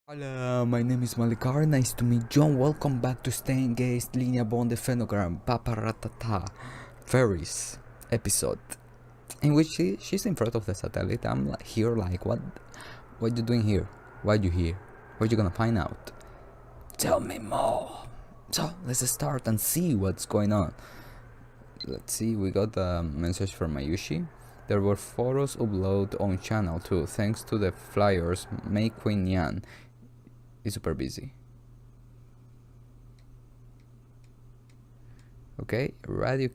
Hello, my name is Malikar. Nice to meet you. Welcome back to Steins Linear Bounded Phenogram Paparatata FARIS episode, in which she's in front of the satellite. I'm like, here, like, what you doing here? Why you here? What you gonna find out? Tell me more. So let's start and see what's going on. Let's see. We got a message from Mayushi. There were photos uploaded on channel too, thanks to the flyers. May Queen Yan is super busy. Okay, Radio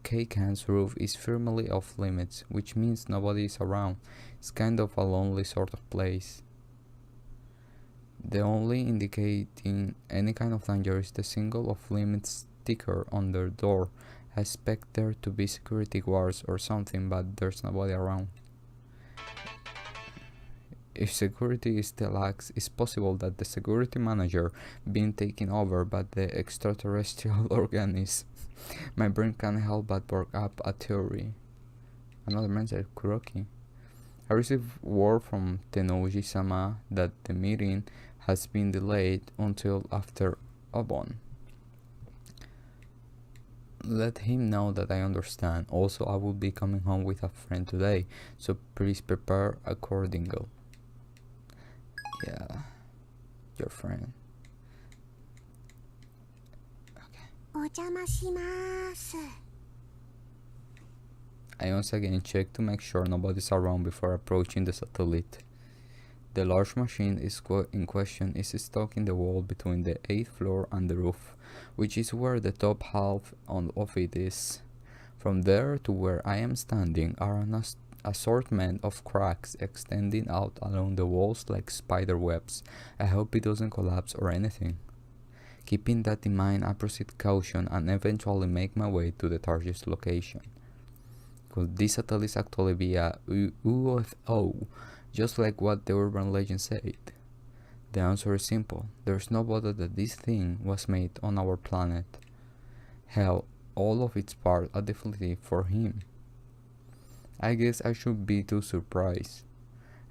K-Can's roof is firmly off limits, which means nobody is around. It's kind of a lonely sort of place. The only indicating any kind of danger is the single off limits sticker on their door. I expect there to be security guards or something, but there's nobody around. If security is still lax, it's possible that the security manager been taken over by the extraterrestrial organism. My brain can't help but work up a theory. Another man said, Kuroki. I received word from Tenoji-sama that the meeting has been delayed until after Obon. Let him know that I understand. Also, I will be coming home with a friend today, so please prepare accordingly. Yeah, your friend. Okay. I once again check to make sure nobody's around before approaching the satellite. The large machine in question is stuck in the wall between the 8th floor and the roof, which is where the top half of it is. From there to where I am standing are an assortment of cracks extending out along the walls like spider webs. I hope it doesn't collapse or anything. Keeping that in mind, I proceed caution and eventually make my way to the target's location. Could this satellite actually be a UFO, just like what the urban legend said? The answer is simple. There's no doubt that this thing was made on our planet. Hell, all of its parts are definitely for him. I guess I should be too surprised.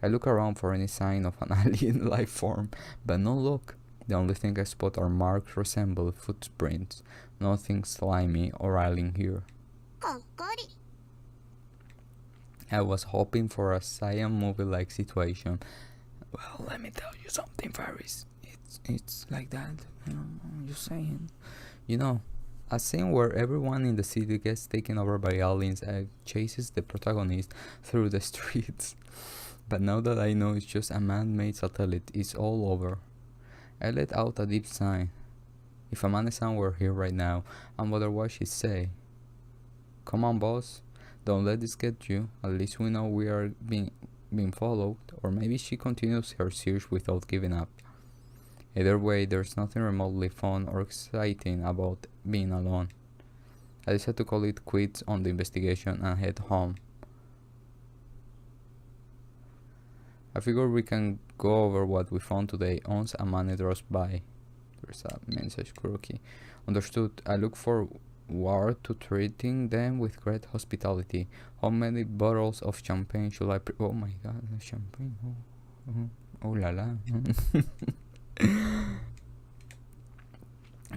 I look around for any sign of an alien life form, but no luck. The only thing I spot are marks resembling footprints. Nothing slimy or alien here. I was hoping for a science movie-like situation. Well, let me tell you something, Faris. It's like that. I'm just saying. A scene where everyone in the city gets taken over by aliens and chases the protagonist through the streets. But now that I know it's just a man-made satellite, it's all over. I let out a deep sigh. If Amane-san were here right now, I wonder what she'd say. Come on, boss. Don't let this get you. At least we know we are being followed. Or maybe she continues her search without giving up. Either way, there's nothing remotely fun or exciting about being alone. I decided to call it quits on the investigation and head home. I figure we can go over what we found today once Amane draws by. There's a message, Kuroki. Understood. I look forward to treating them with great hospitality. How many bottles of champagne should I oh my god, champagne. Oh la la.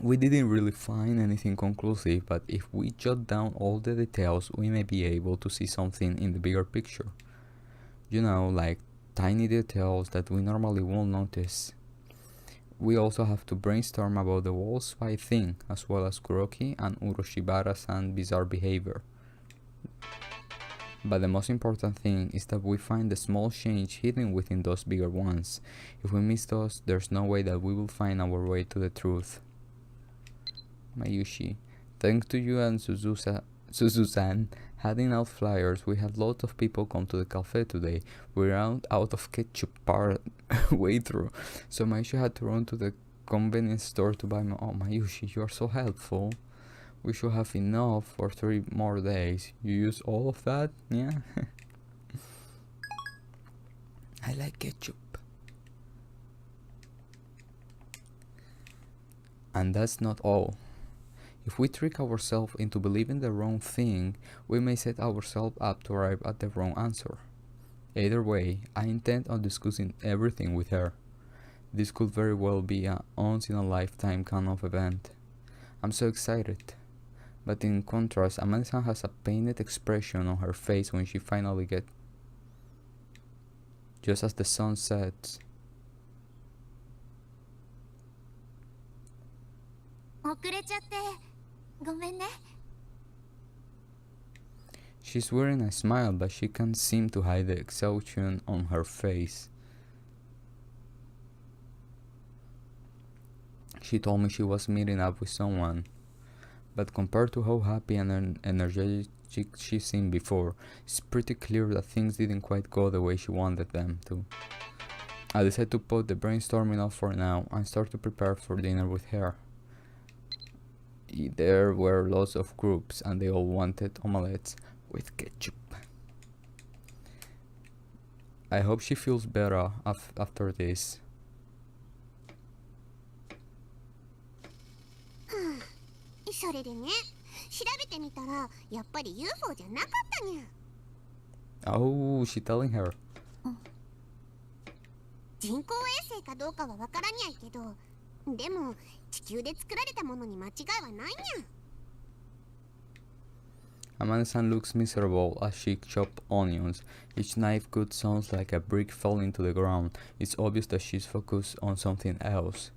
We didn't really find anything conclusive, but if we jot down all the details, we may be able to see something in the bigger picture. Like tiny details that we normally won't notice. We also have to brainstorm about the wall spy thing, as well as Kuroki and Uroshibara-san's bizarre behavior. But the most important thing is that we find the small change hidden within those bigger ones. If we miss those, there's no way that we will find our way to the truth. Mayushi, thanks to you and Suzu-san handing out flyers, we had lots of people come to the cafe today. We ran out of ketchup part way through, so Mayushi had to run to the convenience store to buy more. Oh, Mayushi, you are so helpful. We should have enough for 3 more days. You use all of that? Yeah. I like ketchup. And that's not all. If we trick ourselves into believing the wrong thing, we may set ourselves up to arrive at the wrong answer. Either way, I intend on discussing everything with her. This could very well be a once-in-a-lifetime kind of event. I'm so excited. But in contrast, Amanda has a pained expression on her face when she finally gets. Just as the sun sets. 遅れちゃってごめんね。 She's wearing a smile, but she can't seem to hide the exhaustion on her face. She told me she was meeting up with someone, but compared to how happy and energetic she seemed before, it's pretty clear that things didn't quite go the way she wanted them to. I decided to put the brainstorming off for now and start to prepare for dinner with her. There were lots of groups and they all wanted omelettes with ketchup. I hope she feels better after this. それでね、調べてみたらやっぱり UFO じゃなかったにゃ。 Oh, she telling her. 人工衛星かどうかはわからにゃいけど、でも地球で作られたものに間違いはないにゃ。 Amanda-san looks miserable as she chops onions. Each knife cut sounds like a brick falling to the ground. It's obvious that she's focused on something else.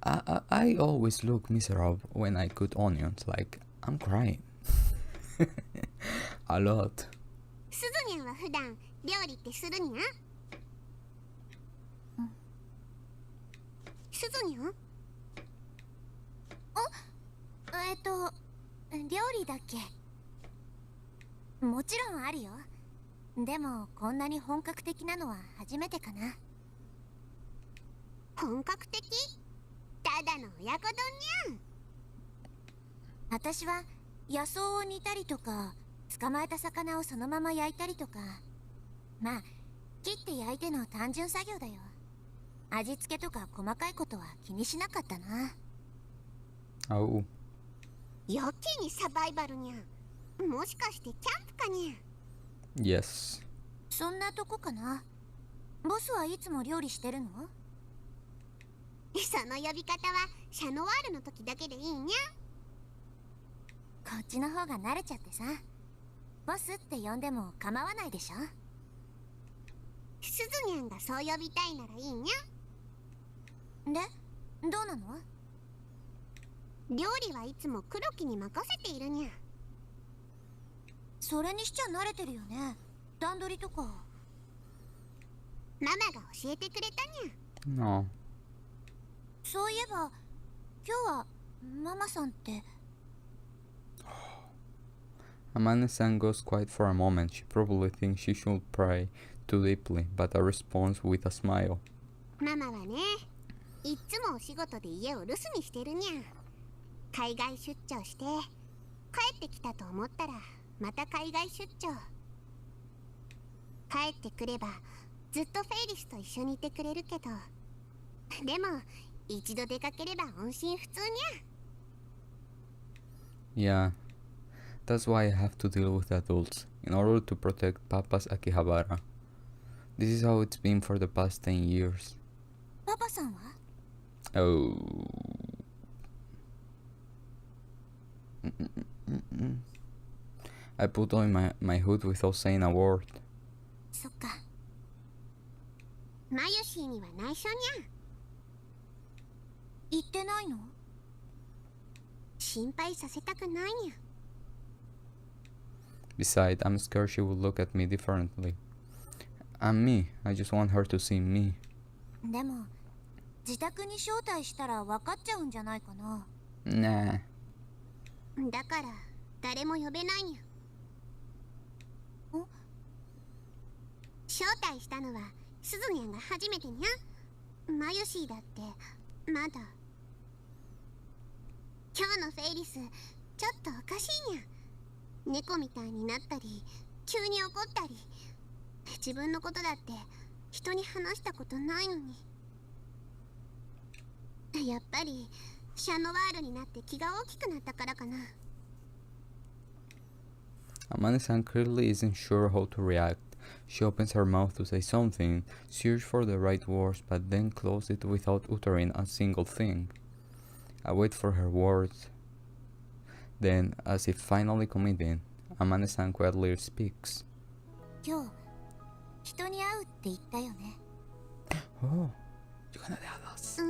I always look miserable when I cut onions, like I'm crying. A lot. すずにゃんは普段料理ってするにゃ。すずにゃん？料理だっけ？もちろんあるよ。でもこんなに本格的なのは初めてかな。本格的？ただの親子丼にゃん。私は野草を煮たりとか、捕まえた魚をそのまま焼いたりとか、まあ切って焼いての単純作業だよ。味付けとか細かいことは気にしなかったな。Oh. やけにサバイバルにゃん。もしかしてキャンプかにゃ。 Yes. そんなとこかな。ボスはいつも料理してるの？その呼び方はシャノワールの時だけでいいにゃ。こっちの方が慣れちゃってさ。ボスって呼んでも構わないでしょ。すずにゃんがそう呼びたいならいいにゃ。で、どうなの？料理はいつも黒木に任せているにゃ。それにしちゃ慣れてるよね。段取りとか。ママが教えてくれたにゃ。 No. そういえば今日はママさんって。 Amanda-san goes quiet for a moment. She probably thinks she should pray too deeply, but I responds with a smile. ママはね、いっつもお仕事で家を留守にしてるにゃ。海外出張して帰ってきたと思ったらまた海外出張。帰ってくればずっとフェイリスと一緒にいてくれるけど、でも一度出かければ音信不通にゃ。 Yeah. That's why I have to deal with adults, in order to protect Papa's Akihabara. This is how it's been for the past 10 years. パパさんは？ Oh. I put on my hood without saying a word. そっか。マユシーには内緒にゃ。言ってないの？心配させたくないにゃ。 Besides, I'm scared she will look at me differently. And me, I just want her to see me. でも自宅に招待したら分かっちゃうんじゃないかな。 Nah. だから誰も呼べないにゃ。招待したのはすずにゃんが初めてにゃ。マユシーだってまだ。今日のフェイリスちょっとおかしいにゃ。猫みたいになったり急に怒ったり、自分のことだって人に話したことないのに。やっぱりシャノワールになって気が大きくなったからかな。 Amanda-san clearly isn't sure how to react. She opens her mouth to say something, searches for the right words, but then closes it without uttering a single thing. I wait for her words. Then, as if finally committing, Amane-san quietly speaks. 今日人に会うって言ったよね。 Oh, you're gonna tell us.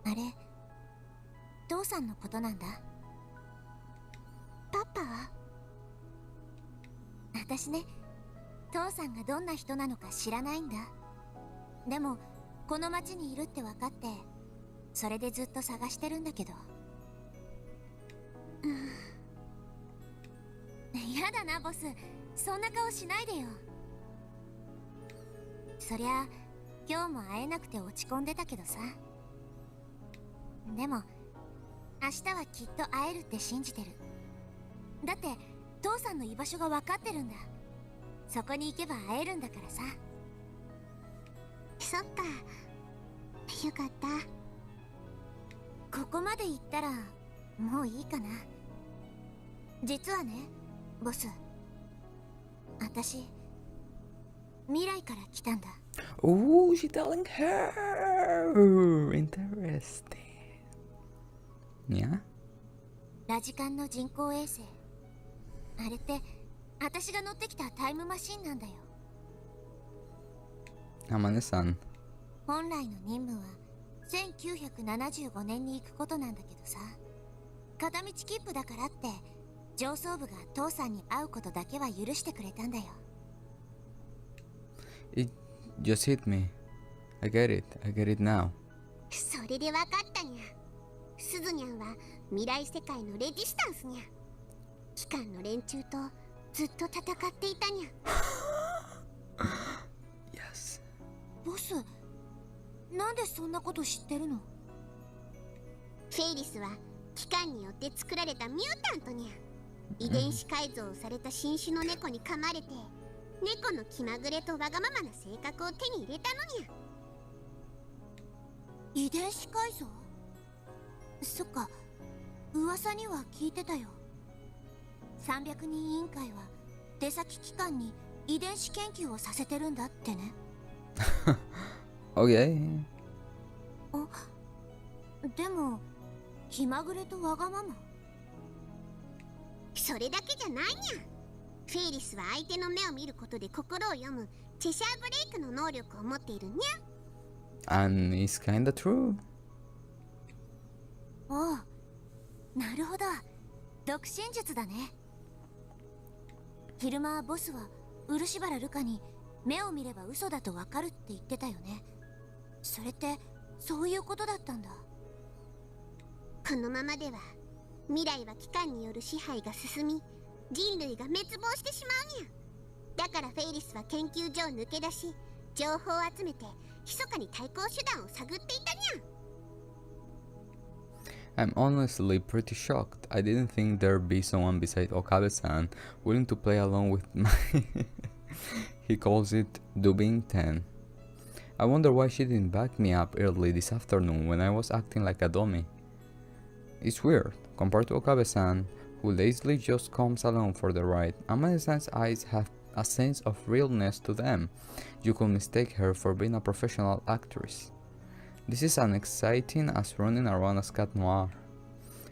あれ父さんのことなんだ。パパは私ね、父さんがどんな人なのか知らないんだ。でもこの町にいるって分かって、それでずっと探してるんだけど。やだなボス、そんな顔しないでよ。そりゃ今日も会えなくて落ち込んでたけどさ。でも明日はきっと会えるって信じてる。だって父さんの居場所が分かってるんだ。そこに行けば会えるんだからさ。そっか、よかった。ここまで行ったらもういいかな。実はねボス、私未来から来たんだ。 Oh, she's telling her. Interesting. Yeah? ラジカンの人工衛星、あれって私が乗ってきたタイムマシンなんだよ。 Amane-san. 本来の任務は1975年に行くことなんだけどさ、片道切符だからって上層部が父さんに会うことだけは許してくれたんだよ。 It just hit me. I get it now. それで分かったにゃ。スズニャンは未来世界のレジスタンスにゃ。機関の連中とずっと戦っていたにゃ。Yes. ボス、なんでそんなこと知ってるの？フェイリスは機関によって作られたミュータントにゃ。遺伝子改造された新種の猫に噛まれて、猫の気まぐれとわがままな性格を手に入れたのにゃ。遺伝子改造？そっか、噂には聞いてたよ。300人委員会は出先機関に遺伝子研究をさせてるんだってね。Okay. でも気まぐれとわがまま、それだけじゃないにゃ。フェイリスは相手の目を見ることで心を読むチェシャーブレイクの能力を持っているにゃ。 And it's kinda true. おう、なるほど、独身術だね。昼間ボスは漆原ルカに目を見れば嘘だとわかるって言ってたよね。それってそういうことだったんだ。このままでは未来は機関による支配が進み、人類が滅亡してしまうにゃ。だからフェイリスは研究所を抜け出し、情報を集めて密かに対抗手段を探っていたにゃ。 I'm honestly pretty shocked. I didn't think there'd be someone beside Okabe-san willing to play along with my... He calls it Dubing 10. I wonder why she didn't back me up early this afternoon when I was acting like a dummy. It's weird, compared to Okabe-san, who lazily just comes along for the ride. Amane-san's eyes have a sense of realness to them. You could mistake her for being a professional actress. This is as exciting as running around as Cat Noir.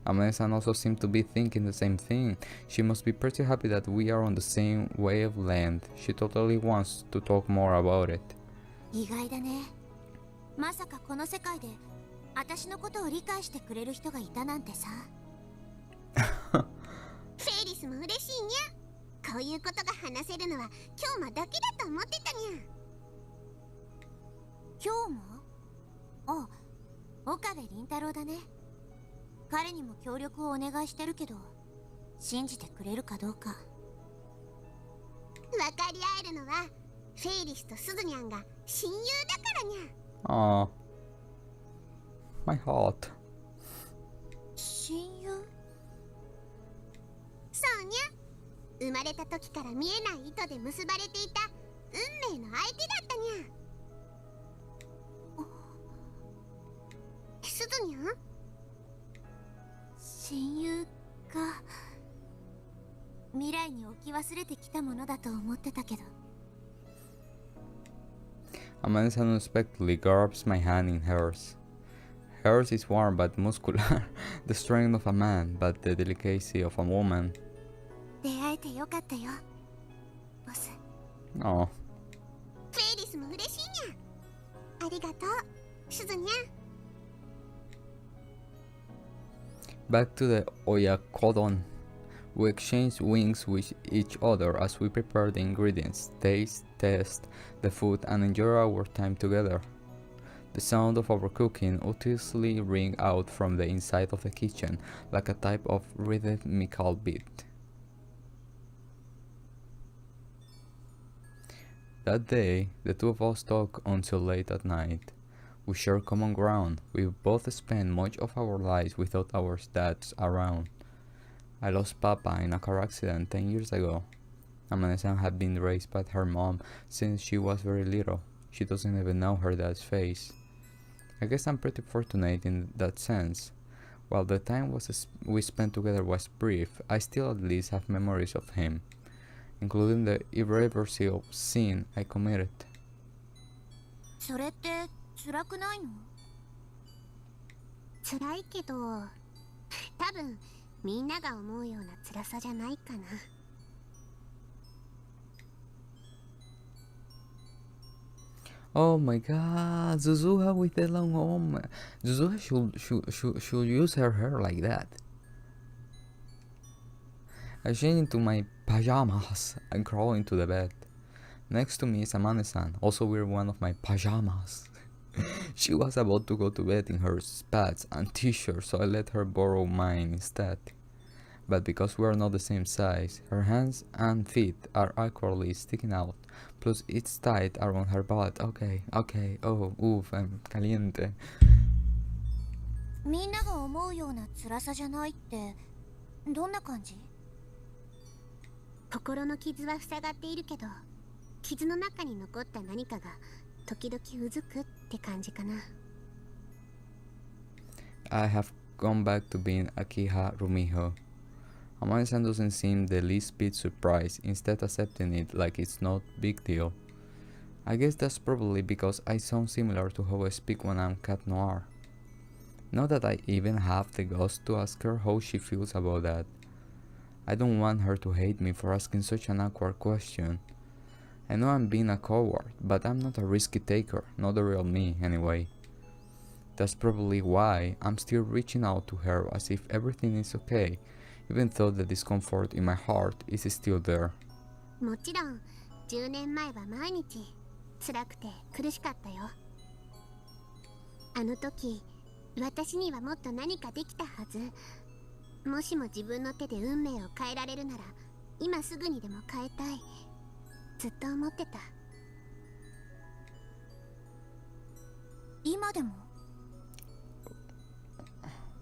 Amane-san also seems to be thinking the same thing. She must be pretty happy that we are on the same wavelength. She totally wants to talk more about it. 意外だね。まさかこの世界で私のことを理解してくれる人がいたなんてさ。フェイリスも嬉しいにゃ。こういうことが話せるのは今日もだけだと思ってたにゃ。今日も？あ、岡部倫太郎だね。彼にも協力をお願いしてるけど、信じてくれるかどうか。分かり合えるのはフェイリスとスズニャンが親友だからにゃ。Aww. My heart. 親友？そうにゃ。生まれた時から見えない糸で結ばれていた運命の相手だったにゃ。スズニャン？親友か。未来に置き忘れてきたものだと思ってたけど。Amanda unexpectedly grabs my hand in hers. Hers is warm but muscular, the strength of a man, but the delicacy of a woman. 出会えてよかったよ、ボス。Oh. フェイリスも嬉しいにゃ。ありがとう、すずにゃ。Back to the oyakodon. We exchange wings with each other as we prepare the ingredients, taste, test the food, and enjoy our time together. The sound of our cooking obviously ring out from the inside of the kitchen like a type of rhythmical beat. That day, the two of us talk until late at night. We share common ground. We both spend much of our lives without our dads around. I lost Papa in a car accident 10 years ago. Amanda had been raised by her mom since she was very little. She doesn't even know her dad's face. I guess I'm pretty fortunate in that sense. While the time we spent together was brief, I still at least have memories of him, including the irreversible sin I committed. それって辛くないの？辛いけど、多分みんなが思うような辛さじゃないかな。Oh my god, Zuzuha with the long arm. Zuzuha should use her hair like that. I change into my pajamas and crawl into the bed. Next to me is Amane-san, also wearing one of my pajamas. She was about to go to bed in her spats and t-shirt, so I let her borrow mine instead. But because we are not the same size, her hands and feet are awkwardly sticking out, plus it's tight around her butt. Okay, oh, oof, I'm caliente. みんなが思うような辛さじゃないってどんな感じ？心の傷は塞がっているけど、傷の中に残った何かが時々うずくって感じかな。I have gone back to being Akiha Rumiho. Amane-san doesn't seem the least bit surprised, instead accepting it like it's not big deal. I guess that's probably because I sound similar to how I speak when I'm Cat Noir. Not that I even have the guts to ask her how she feels about that. I don't want her to hate me for asking such an awkward question. I know I'm being a coward, but I'm not a risky taker, not the real me anyway. That's probably why I'm still reaching out to her as if everything is okay, even though the discomfort in my heart is still there. もちろん10年前は毎日辛くて苦しかったよ。あの時私にはもっと何かできたはず。もしも自分の手で運命を変えられるなら今すぐにでも変えたい。ずっと思ってた。今でも？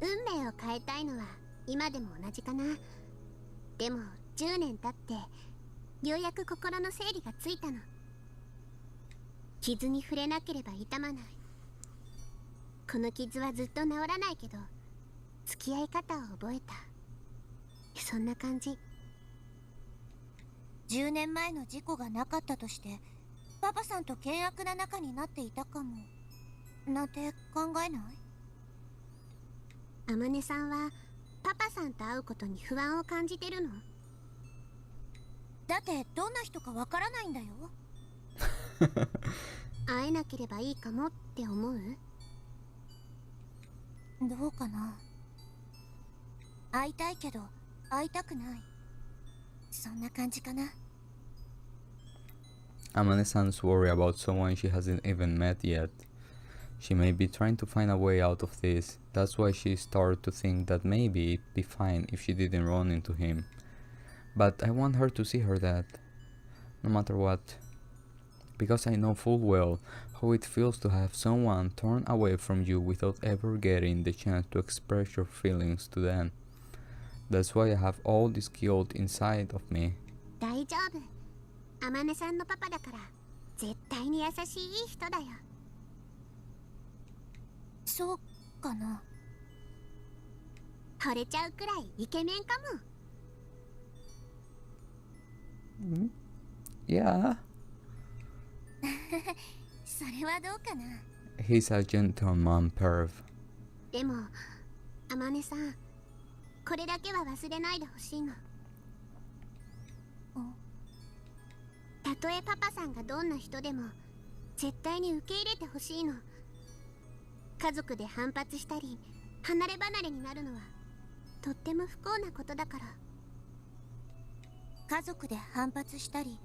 運命を変えたいのは今でも同じかな。でも10年経ってようやく心の整理がついたの。傷に触れなければ痛まない。この傷はずっと治らないけど付き合い方を覚えた。そんな感じ。10年前の事故がなかったとしてパパさんと険悪な仲になっていたかもなんて考えない？あまねさんはパパさんと会うことに不安を感じてるの？だってどんな人かわからないんだよ。会えなければいいかもって思う？どうかな。会いたいけど会いたくない。そんな感じかな。Amane-san's worry about someone she hasn't even met yet. She may be trying to find a way out of this. That's why she started to think that maybe it'd be fine if she didn't run into him. But I want her to see her dad, no matter what. Because I know full well how it feels to have someone turn away from you without ever getting the chance to express your feelings to them. That's why I have all this guilt inside of me. 大丈夫。あまねさんのパパだから絶対に優しい人だよ。そうかな。惚れちゃうくらいイケメンかも。Yeah. それはどうかな。 He's a gentleman perv. でもあまねさん、これだけは忘れないでほしいの。たとえパパさんがどんな人でも絶対に受け入れてほしいの。家族で反発したり離れ離れになるのはとっても不幸なことだから。家族で反発したり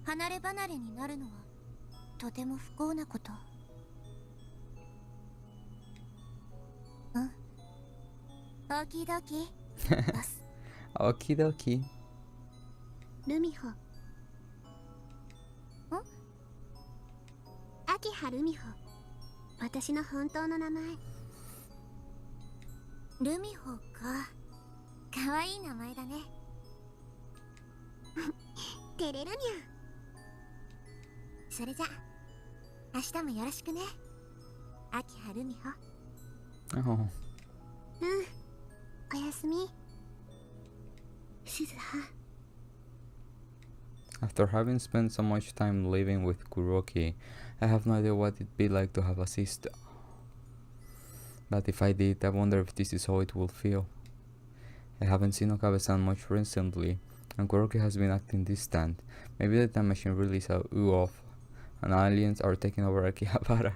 離れ離れになるのはとても不幸なこと。うん、オキドキ。ボス。Okie dokie. ルミホ。秋葉ルミホ。私の本当の名前。ルミホか。かわいい名前だね。照れるにゃ。それじゃ明日もよろしくね、秋葉ルミホ。Oh. うん、おやすみ、鈴葉。 After having spent so much time living with Kuroki, I have no idea what it'd be like to have a sister. But if I did, I wonder if this is how it will feel. I haven't seen Okabe-san much recently, and Kuroki has been acting distant. Maybe the time machine really is a off, and aliens are taking over Akihabara.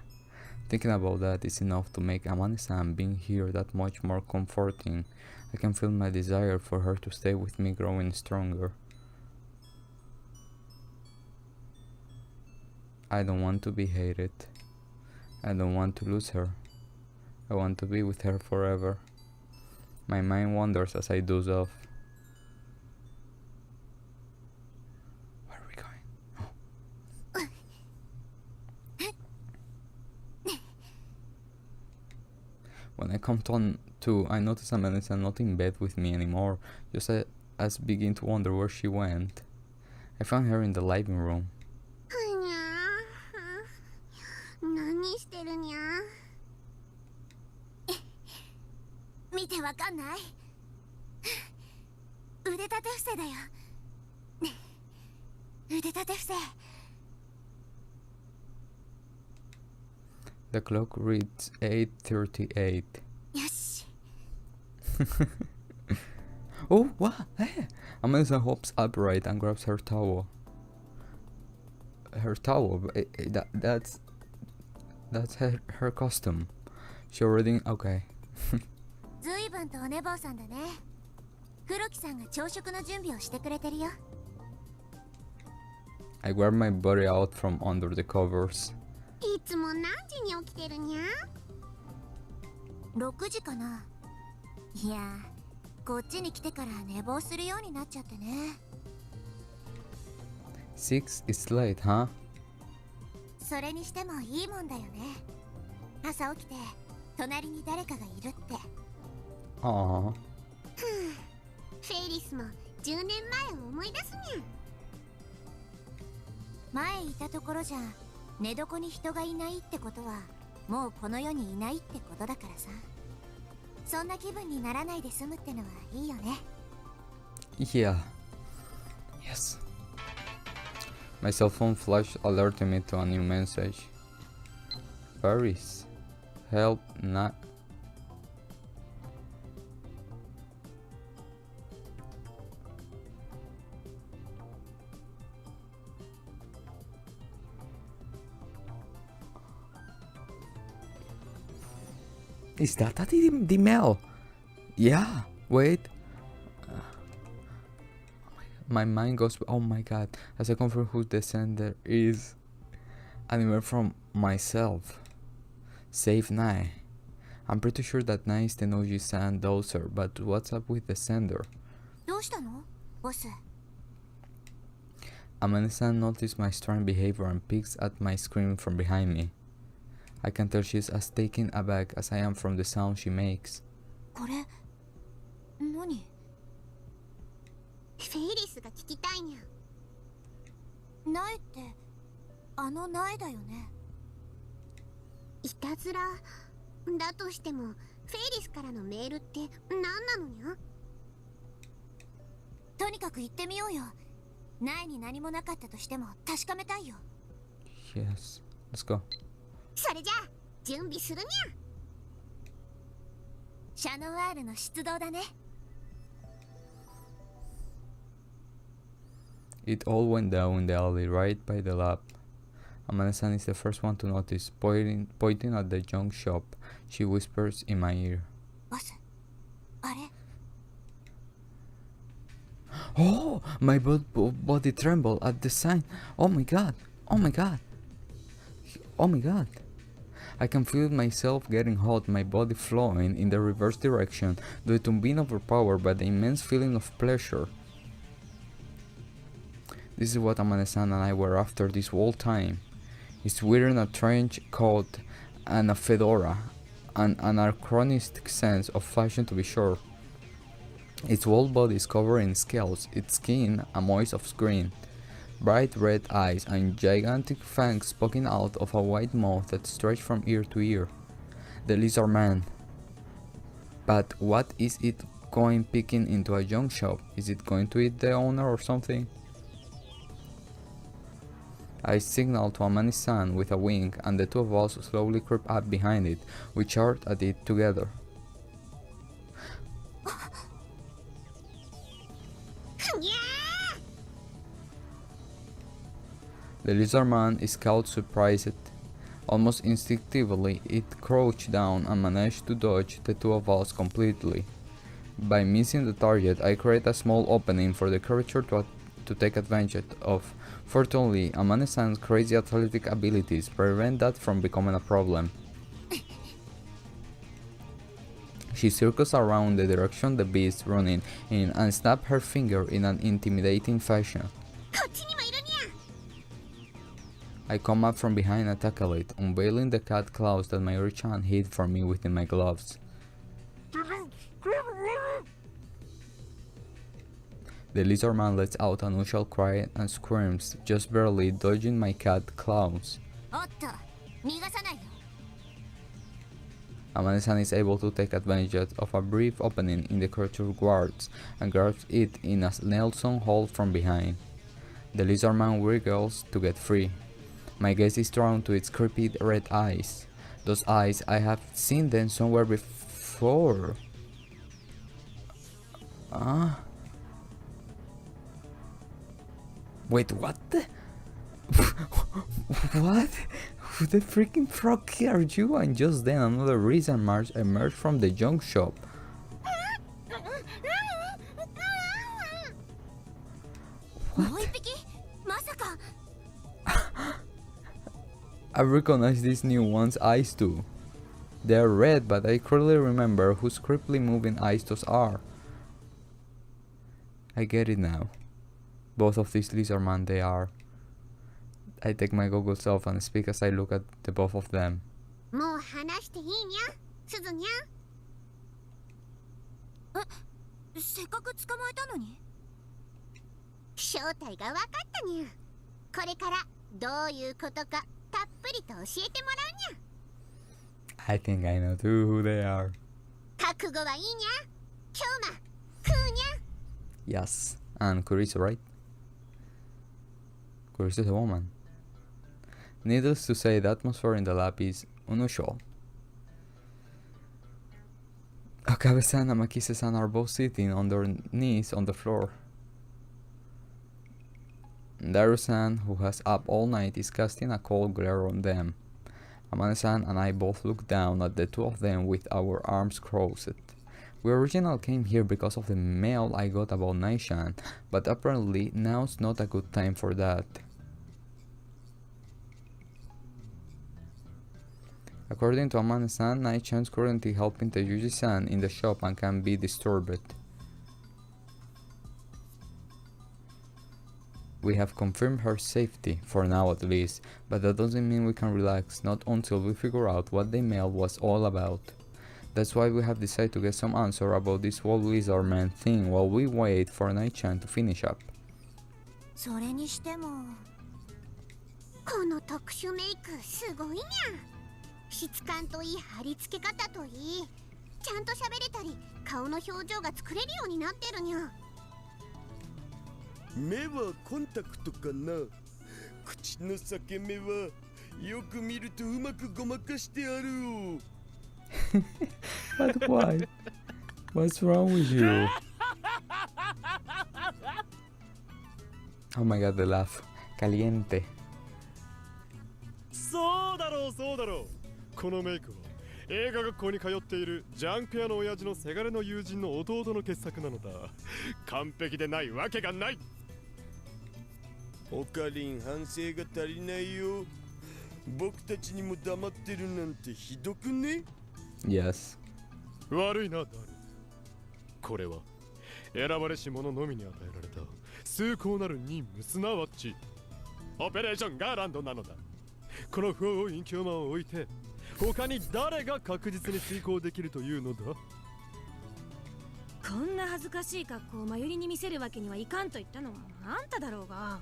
Thinking about that is enough to make Amane-san being here that much more comforting. I can feel my desire for her to stay with me growing stronger. I don't want to be hated. I don't want to lose her. I want to be with her forever. My mind wanders as I doze off. Where are we going? Oh. When I come to, I notice Amanda not in bed with me anymore, just as begin to wonder where she went. I found her in the living room. 何してるにゃ。見てわかんない？腕立て伏せだよ。腕立て伏せ。 The clock reads 8:38. よし。Oh, what? Hey. Amanda hops upright and grabs her towel. Her towel? That's her costume. She already... Okay. ずいぶんとお寝坊さんだね。黒木さんが朝食の準備をしてくれてるよ。 I grab my body out from under the covers. いつも何時に起きてるにゃ。6時かな。いや、こっちに来てから寝坊するようになっちゃってね。 6 is late, huh? それにしてもいいもんだよね。朝起きて隣に誰かがいるって。 Aww. フェイリスも10年前を思い出すにゃ。前いたところじゃ寝床に人がいないってことはもうこの世にいないってことだからさ。そんな気分にならないで済むってのはいいよね。 Yeah. Yes. My cell phone flashed alerting me to a new message. FARIS. Help not. Is that the mail? Yeah. Wait. My mind goes, oh my god, as I confirm who the sender is. An email from myself. Save Nai. I'm pretty sure that Nai is the Noji-san doser, but what's up with the sender? どうしたの？ボス。 Amane-san noticed my strange behavior and peeks at my screen from behind me. I can tell she's as taken aback as I am from the sound she makes. これ何？フェイリスが聞きたいにゃ。苗ってあの苗だよね。いたずらだとしてもフェイリスからのメールって何なのにゃ。とにかく行ってみようよ。苗に何もなかったとしても確かめたいよ。 Yes, let's go. それじゃあ準備するにゃ。シャノワールの出動だね。 It all went down in the alley right by the lab. Amane-san is the first one to notice. Pointing at the junk shop, she whispers in my ear. ボス、あれ Oh, my body trembled at the sign. Oh my god. Oh my god. Oh my god. I can feel myself getting hot, my body flowing in the reverse direction due to being overpowered by the immense feeling of pleasure. This is what Amane-san and I were after this whole time. He's wearing a trench coat and a fedora, an anachronistic sense of fashion to be sure. Its whole body is covered in scales, its skin a moist of green, bright red eyes and gigantic fangs poking out of a wide mouth that stretched from ear to ear. The lizard man. But what is it going picking into a junk shop? Is it going to eat the owner or something? I signaled to Amane-san with a wink, and the two of us slowly crept up behind it. We charged at it together. The lizard man scowled surprised. Almost instinctively, it crouched down and managed to dodge the two of us completely. By missing the target, I created a small opening for the creature to take advantage of. Fortunately, Amane-san's crazy athletic abilities prevent that from becoming a problem. She circles around the direction the beast running in and snaps her finger in an intimidating fashion. I come up from behind and tackle it, unveiling the cat claws that my rich hand hid from me within my gloves. The lizard man lets out an unusual cry and screams, just barely dodging my cat claws. Amane-san is able to take advantage of a brief opening in the creature's guards and grabs it in a Nelson hold from behind. The lizard man wriggles to get free. My gaze is drawn to its creepy red eyes. Those eyes, I have seen them somewhere before. Wait, what the? What? Who the freaking fuck are you? And just then another reason Mars emerged from the junk shop. What? I recognize these new ones' eyes too. They are red, but I clearly remember whose creepily moving eyes those are. I get it now. Both of these lizard men they are. I take my goggles off and speak as I look at the both of them. I think I know too who they are. Yes, and Kurisu, right? Kurisu is a woman. Needless to say, the atmosphere in the lab is unusual. Akabe-san and Makise-san are both sitting on their knees on the floor. Daru-san, who has up all night, is casting a cold glare on them. Amane-san and I both look down at the two of them with our arms crossed. We originally came here because of the mail I got about Nai-chan, but apparently now's not a good time for that. According to Amane-san, Nai-chan's currently helping Teyuji-san in the shop and can be disturbed. We have confirmed her safety, for now at least, but that doesn't mean we can relax, not until we figure out what the mail was all about. That's why we have decided to get some answer about this whole lizard man thing while we wait for Nai-chan to finish up. それにしてもこの特殊メイクすごいにゃ。質感といい貼り付け方といい、ちゃんと喋れたり顔の表情が作れるようになってるにゃ。目はコンタクトかな。口の裂け目はよく見るとうまくごまかしてあるよ。But why? What's wrong with you? Oh my god, the laugh. Caliente. そうだろうそうだろう。このメイクは映画学校に通っているジャンク屋の親父のせがれの友人の弟の傑作なのだ。完璧でないわけがない。オカリン、反省が足りないよ。僕たちにも黙ってるなんてひどくね。 Yes. 悪いなダル。これは選ばれし者のみに与えられた崇高なる任務、すなわちオペレーションガーランドなのだ。この不法隠居魔を置いて他に誰が確実に遂行できるというのだ。こんな恥ずかしい格好を真由里に見せるわけにはいかんと言ったのはあんただろうが。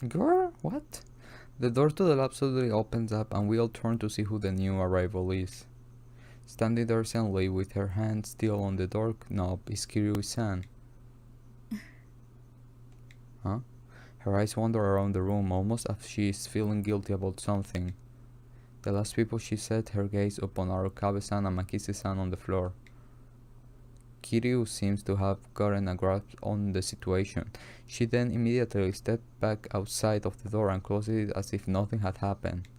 Girl, what? The door to the lab suddenly opens up and we all turn to see who the new arrival is. Standing there silently with her hand still on the door knob is Kiryu-san. Huh? Her eyes wander around the room almost as she is feeling guilty about something. The last people she set her gaze upon are Okabe-san and Makise-san on the floor. Kiryu seems to have gotten a grasp on the situation. She then immediately stepped back outside of the door and closed it as if nothing had happened.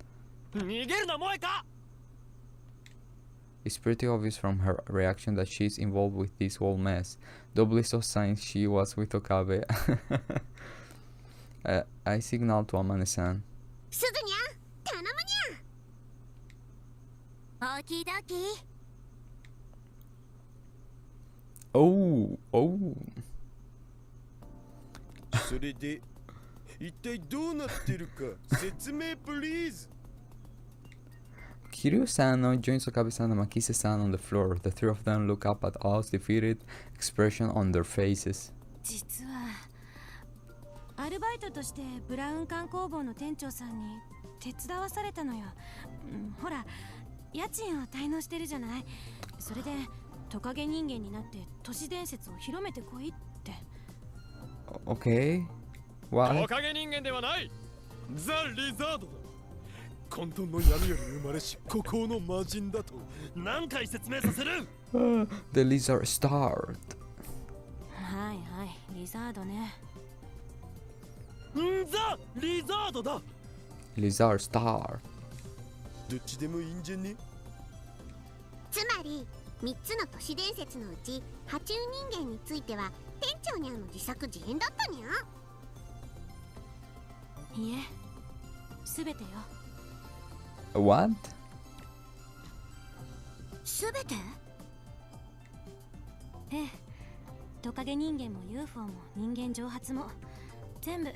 It's pretty obvious from her reaction that she's involved with this whole mess. Doubly so since she was with Okabe. I signaled to Amane-san. すずにゃ頼むにゃ。オーキードーキー。Oh, oh. それで一体どうなってるか説明プリーズ。Kiryu-san now joins Okabe-san and Makise-san on the floor. The three of them look up at us, defeated expression on their faces. 実はアルバイトとしてブラウン管工房の店長さんに手伝わされたのよ。ほら家賃を滞納してるじゃない。それでトカゲ人間になって都市伝説を広めてこいって。Okay. What? トカゲ人間ではない。ザ・リザードだ。混沌の闇より生まれし孤高の魔人だと何回説明させる。The lizard star. はいはい、リザードね。ザ・リザードだ。Lizard star. どっちでもいいんじゃね。つまり3つの都市伝説のうち爬虫人間については店長にゃんの自作自演だったにゃ。いえ、すべてよ。What? すべて？ええ、トカゲ人間も UFO も人間蒸発も全部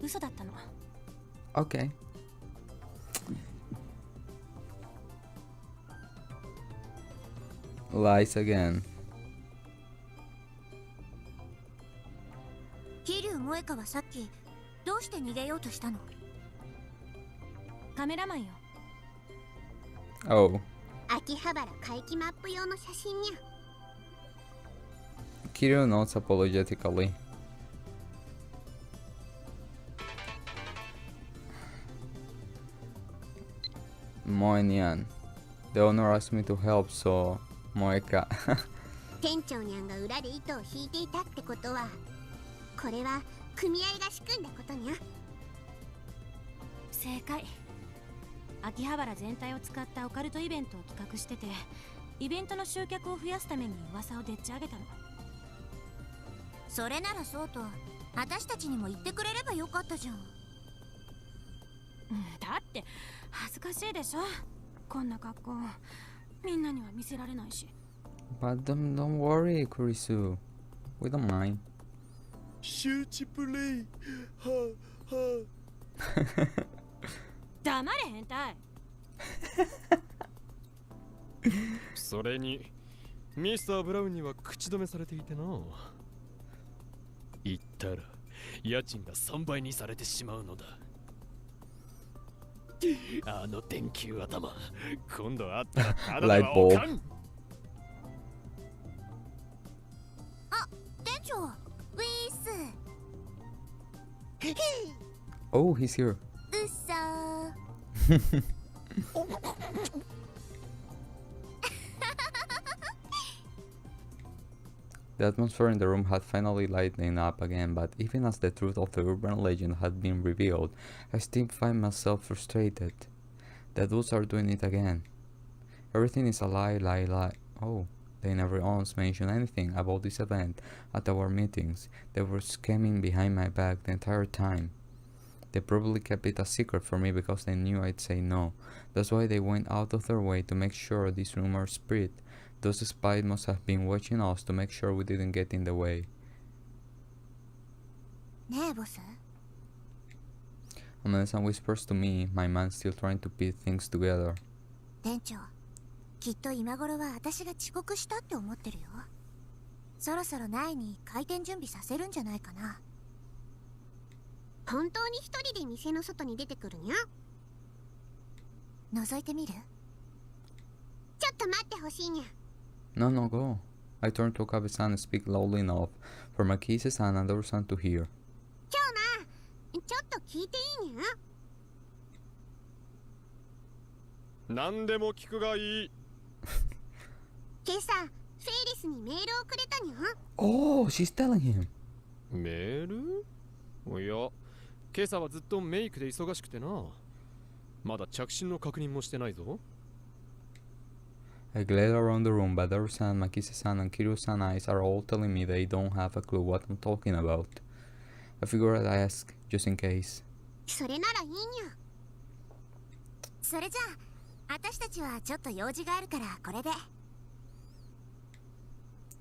嘘だったの。Okay. Lies again. 桐生萌香はさっきどうして逃げようとしたの？カメラマンよ。Oh. 秋葉原回帰マップ用の写真にゃ。Kiryu nods apologetically. Moe-nyan. The owner asked me to help, so Moeka. 店長にゃんが裏で糸を引いていたってことは、これは組合が仕組んだことにゃ。正解。秋葉原全体を使ったオカルトイベントを企画してて、イベントの集客を増やすために噂をでっち上げたの。それならそうと私たちにも言ってくれればよかったじゃん。だって恥ずかしいでしょ、こんな格好。みんなには見せられないし。 But don't worry, Kurisu. We don't mind. 周知プレイ。はあはあ。黙れ変態。それにミスター・ブラウンには口止めされていてな。一ったら家賃が3倍にされてしまうのだ。あの電球頭、今度会ったらただではおかん。あ、店長、ウィース。Oh, he's here. うっそー。The atmosphere in the room had finally lightened up again, but even as the truth of the urban legend had been revealed, I still find myself frustrated. The adults are doing it again. Everything is a lie, lie, lie. Oh, they never once mentioned anything about this event at our meetings. They were scheming behind my back the entire time. They probably kept it a secret from me because they knew I'd say no. That's why they went out of their way to make sure this rumor spread. Those spies must have been watching us to make sure we didn't get in the way. ねえボス。Amanda-san whispers to me, my mind still trying to piece things together. 店長、きっと今頃は私が遅刻したって思ってるよ。そろそろ苗に開店準備させるんじゃないかな。本当に一人で店の外に出てくるにゃ。覗いてみる？ちょっと待ってほしいにゃ。No, no, go. I turn to Okabe-san and speak loudly enough for Makise-san and Oru-san to hear. 今日な、ちょっと聞いていいにゃ。何でも聞くがいい。今朝、フェイリスにメールをくれたにゃ。Oh, she's telling him. メール？いや、今朝はずっとメイクで忙しくてな。まだ着信の確認もしてないぞ。I glare around the room, but Oru-san, Makise-san, and Kiryu-san's eyes are all telling me they don't have a clue what I'm talking about. I figured I'd ask, just in case. それならいいにゃ。それじゃあ、私たちはちょっと用事があるからこれで。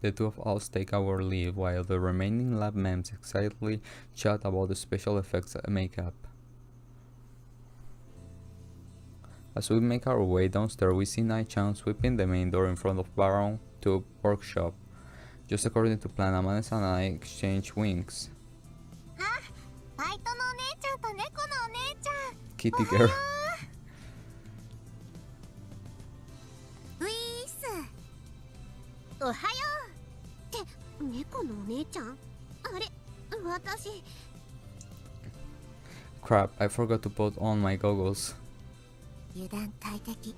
The two of us take our leave while the remaining lab members excitedly chat about the special effects makeup. As we make our way downstairs, we see Nai-chan sweeping the main door in front of Baron Tube Workshop. Just according to plan, Amane-san and I exchange winks. あ、バイトのお姉ちゃんと猫のお姉ちゃん。 Kitty girl. ウィース。おはよう。って猫のお姉ちゃん？あれ、私。Crap, I forgot to put on my goggles. 油断大敵。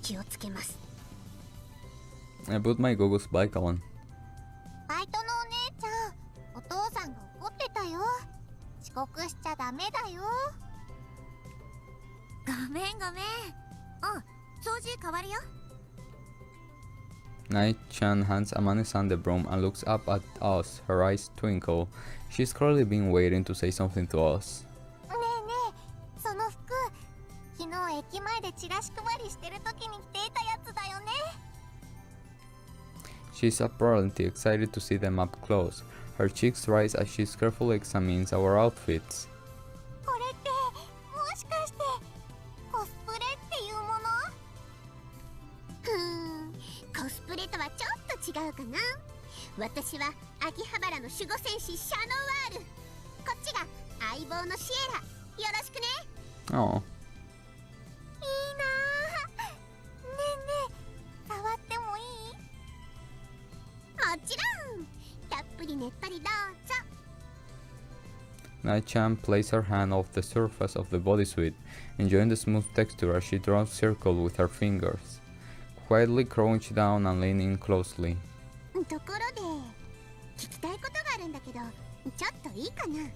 気をつけます。I put my goggles back on. バイトのお姉ちゃん、お父さんが怒ってたよ。遅刻しちゃダメだよ。ごめんごめん。掃除変わるよ。Nai-chan hands Amane-san the broom and looks up at us, her eyes twinkle. She's clearly been waiting to say something to us. ねえねえ、その服、昨日駅前でチラシ配りしてる時に着ていたやつだよね。She's apparently excited to see them up close. Her cheeks rise as she carefully examines our outfits. これってもしかしてコスプレっていうもの？コスプレとはちょっと違うかな。私は秋葉原の守護戦士シャノワール。こっちが相棒のシエラ。よろしくね。 Oh. いいなあ。ねえねえ、触ってもいい？もちろん。たっぷりねっとりどうぞ。Nai-chan places her hand off the surface of the bodysuit, enjoying the smooth texture as she draws circles with her fingers. Quietly crouch down and lean in closely. ところで聞きたいことがあるんだけど、ちょっといいかな。何？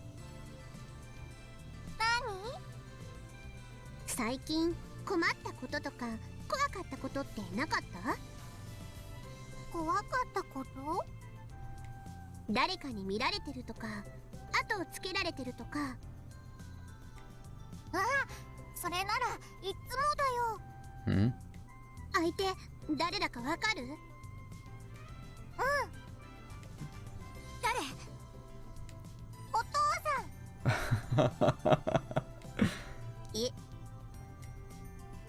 最近困ったこととか怖かったことってなかった？怖かったこと？誰かに見られてるとか、後をつけられてるとか。あ、それならいつもだよ。Hmm? 相手誰だかわかる？誰？お父さん。え？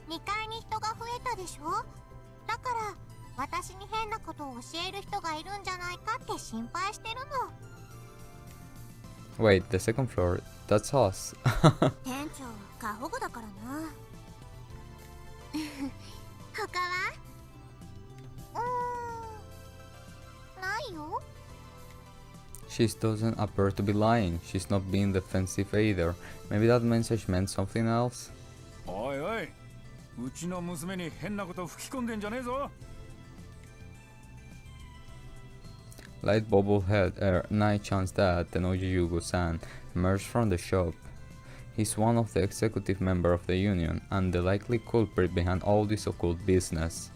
2階に人が増えたでしょ？だから私に変なことを教える人がいるんじゃないかって心配してるの。 Wait, the second floor? That's us. 店長過保護だからな。他は？ないよ。 She doesn't appear to be lying. She's not being defensive either. Maybe that message meant something else? おいおい、うちの娘に変なこと吹き込んでんじゃねえぞ。 Light bobblehead Night-chan's dad, Tenoji Yugo-san, emerged from the shop. He's one of the executive members of the union, and the likely culprit behind all this occult business.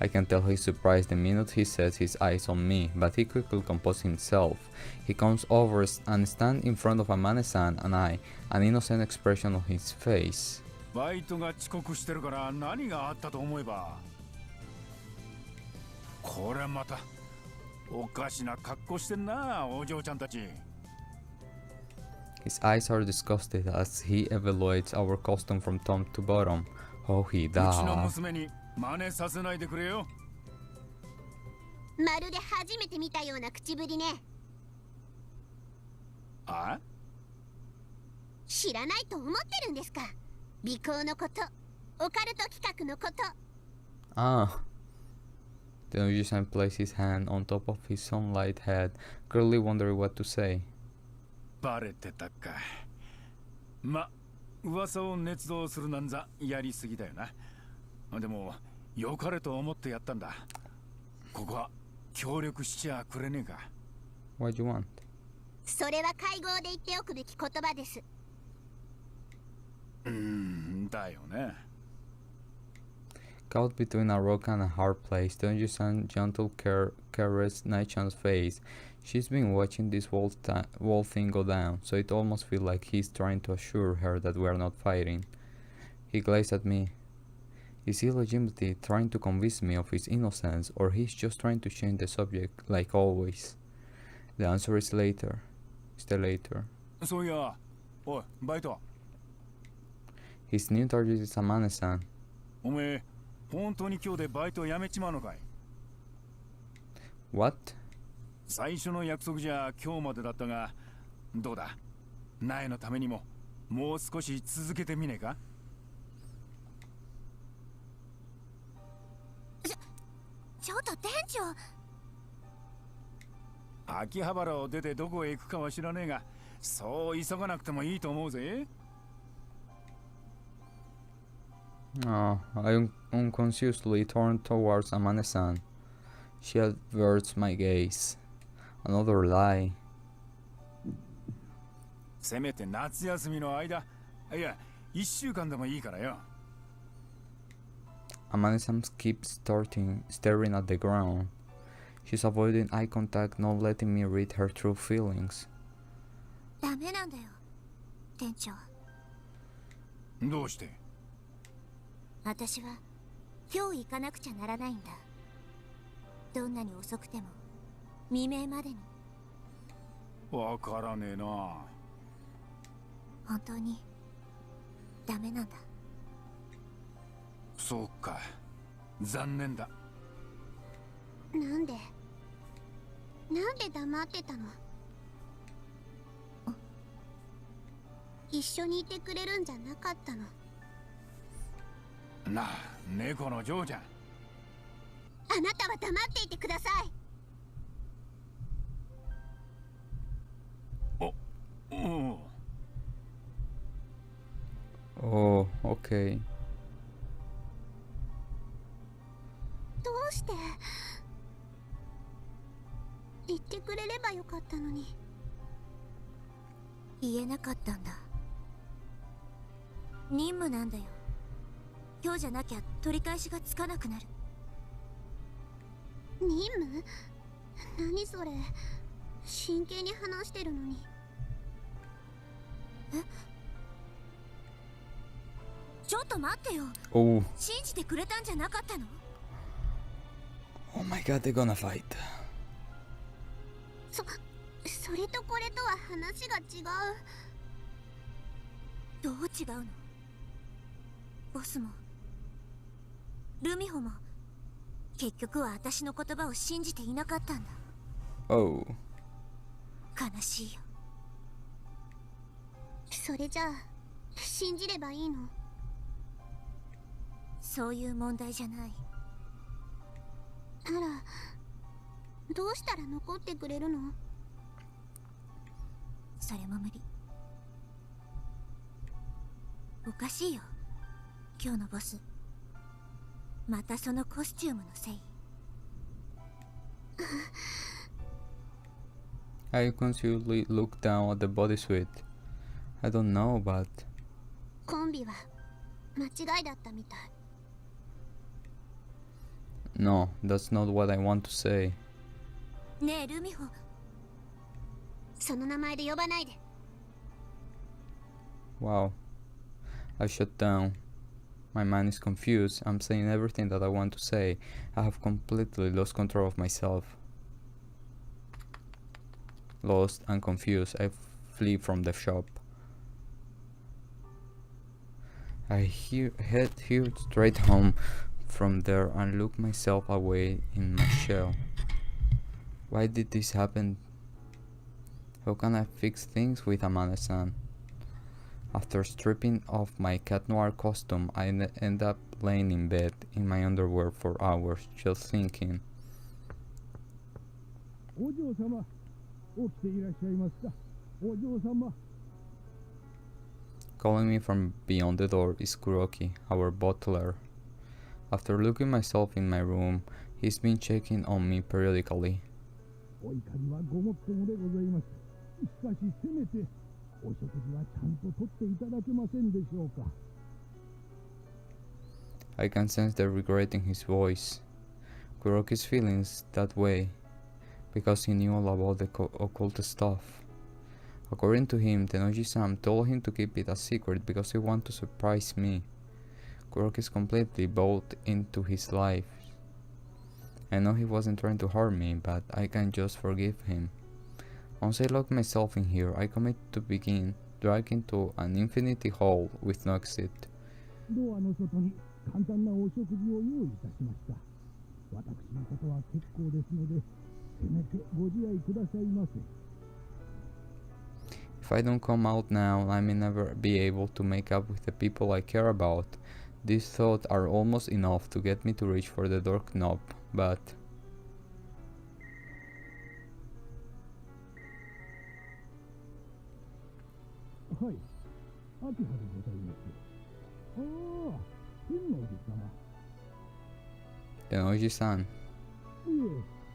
I can tell he's surprised the minute he sets his eyes on me, but he quickly composes himself. He comes over and stands in front of Amane-san and I, an innocent expression on his face. バイトが遅刻してるから何があったと思えば。これまたおかしな格好してんな、お嬢ちゃんたち。 His eyes are disgusted as he evaluates our costume from top to bottom. Oh, he うちの does. 娘に真似させないでくれよ。まるで初めて見たような口ぶりね。あ？知らないと思ってるんですか？尾行のこと、オカルト企画のこと。Ah. The musician placed his hand on top of his sunlight head, clearly wondering what to say. バレてたか。ま、噂を捏造するなんざやりすぎだよな。でも、良かれと思ってやったんだ。ここは協力しちゃくれねえか。What do you want? それは会合で言っておくべき言葉です。だよね。Caught between a rock and a hard place, Donju-san gentle caress Night-chan's face. She's been watching this whole thing go down, so it almost feels like he's trying to assure her that we are not fighting. He gazed at me. Is he legitimately trying to convince me of his innocence, or he's just trying to change the subject like always? The answer is later. Later. そういや、おい、バイト。His new target is Amane-san. おめえ、本当に今日でバイト辞めちまうのかい？ What? 最初の約束じゃ今日までだったが、どうだ？苗のためにももう少し続けてみねえか？ちょっと店長。秋葉原を出てどこへ行くかは知らねえが、そう急がなくてもいいと思うぜ。I unconsciously turned towards Amane-san. She averts my gaze. Another lie. せめて夏休みの間、いや、1週間でもいいからよ。Amane-san keeps staring at the ground. She's avoiding eye contact, not letting me read her true feelings. ダメなんだよ、店長。どうして？私は今日行かなくちゃならないんだ。どんなに遅くても未明までに。わからねえな。本当にダメなんだ。そうか、残念だ。なんで黙ってたの？一緒にいてくれるんじゃなかったの？なあ、猫の嬢ちゃん。あなたは黙っていてください。Oh, okay. どうして？言ってくれればよかったのに。言えなかったんだ。任務なんだよ。今日じゃなきゃ取り返しがつかなくなる。任務？何それ？真剣に話してるのに。え？ちょっと待ってよ。Oh. 信じてくれたんじゃなかったの？ Oh my god, they're gonna fight. それとこれとは話が違う。どう違うの？ボスもルミホも結局は私の言葉を信じていなかったんだ。 Oh. 悲しいよ。それじゃあ信じればいいの？そういう問題じゃない。あら、どうしたら残ってくれるの？それも無理。おかしいよ、今日のボス。またそのコスチュームのせい。I constantly look down at the bodysuit. I don't know, but コンビは間違いだったみたい。 no, that's not what I want to say. ねえルミホ、その名前で呼ばないで。 Wow. I shut down. My mind is confused. I'm saying everything that I want to say. I have completely lost control of myself. Lost and confused, I flee from the shop. I head here straight home from there and look myself away in my shell. Why did this happen? How can I fix things with Amane-san? After stripping off my cat noir costume, I end up laying in bed in my underwear for hours, just thinking. お嬢様、起きていらっしゃいますか。お嬢様。 Calling me from beyond the door is Kuroki, our butler. After looking myself in my room, he's been checking on me periodically. お怒りはごもっともでございます。しかしせめてお食事はちゃんととっていただけませんでしょうか。 I can sense the regret in his voice. Kuroki's feelings that way because he knew all about the occult stuff. According to him, Tenoji-san told him to keep it a secret because he wanted to surprise me. Kuroki is completely bought into his life. I know he wasn't trying to harm me, but I can just forgive him. Once I lock myself in here, I commit to begin dragging to an infinity hole with no exit. ドアの外に簡単なお食事を用意いたしました。私のことは結構ですので、せめてご自愛くださいませ。 If I don't come out now, I may never be able to make up with the people I care about. These thoughts are almost enough to get me to reach for the door knob, but... はい、秋葉でございます。ああ、天王寺様。 Tenoji-san. いえ、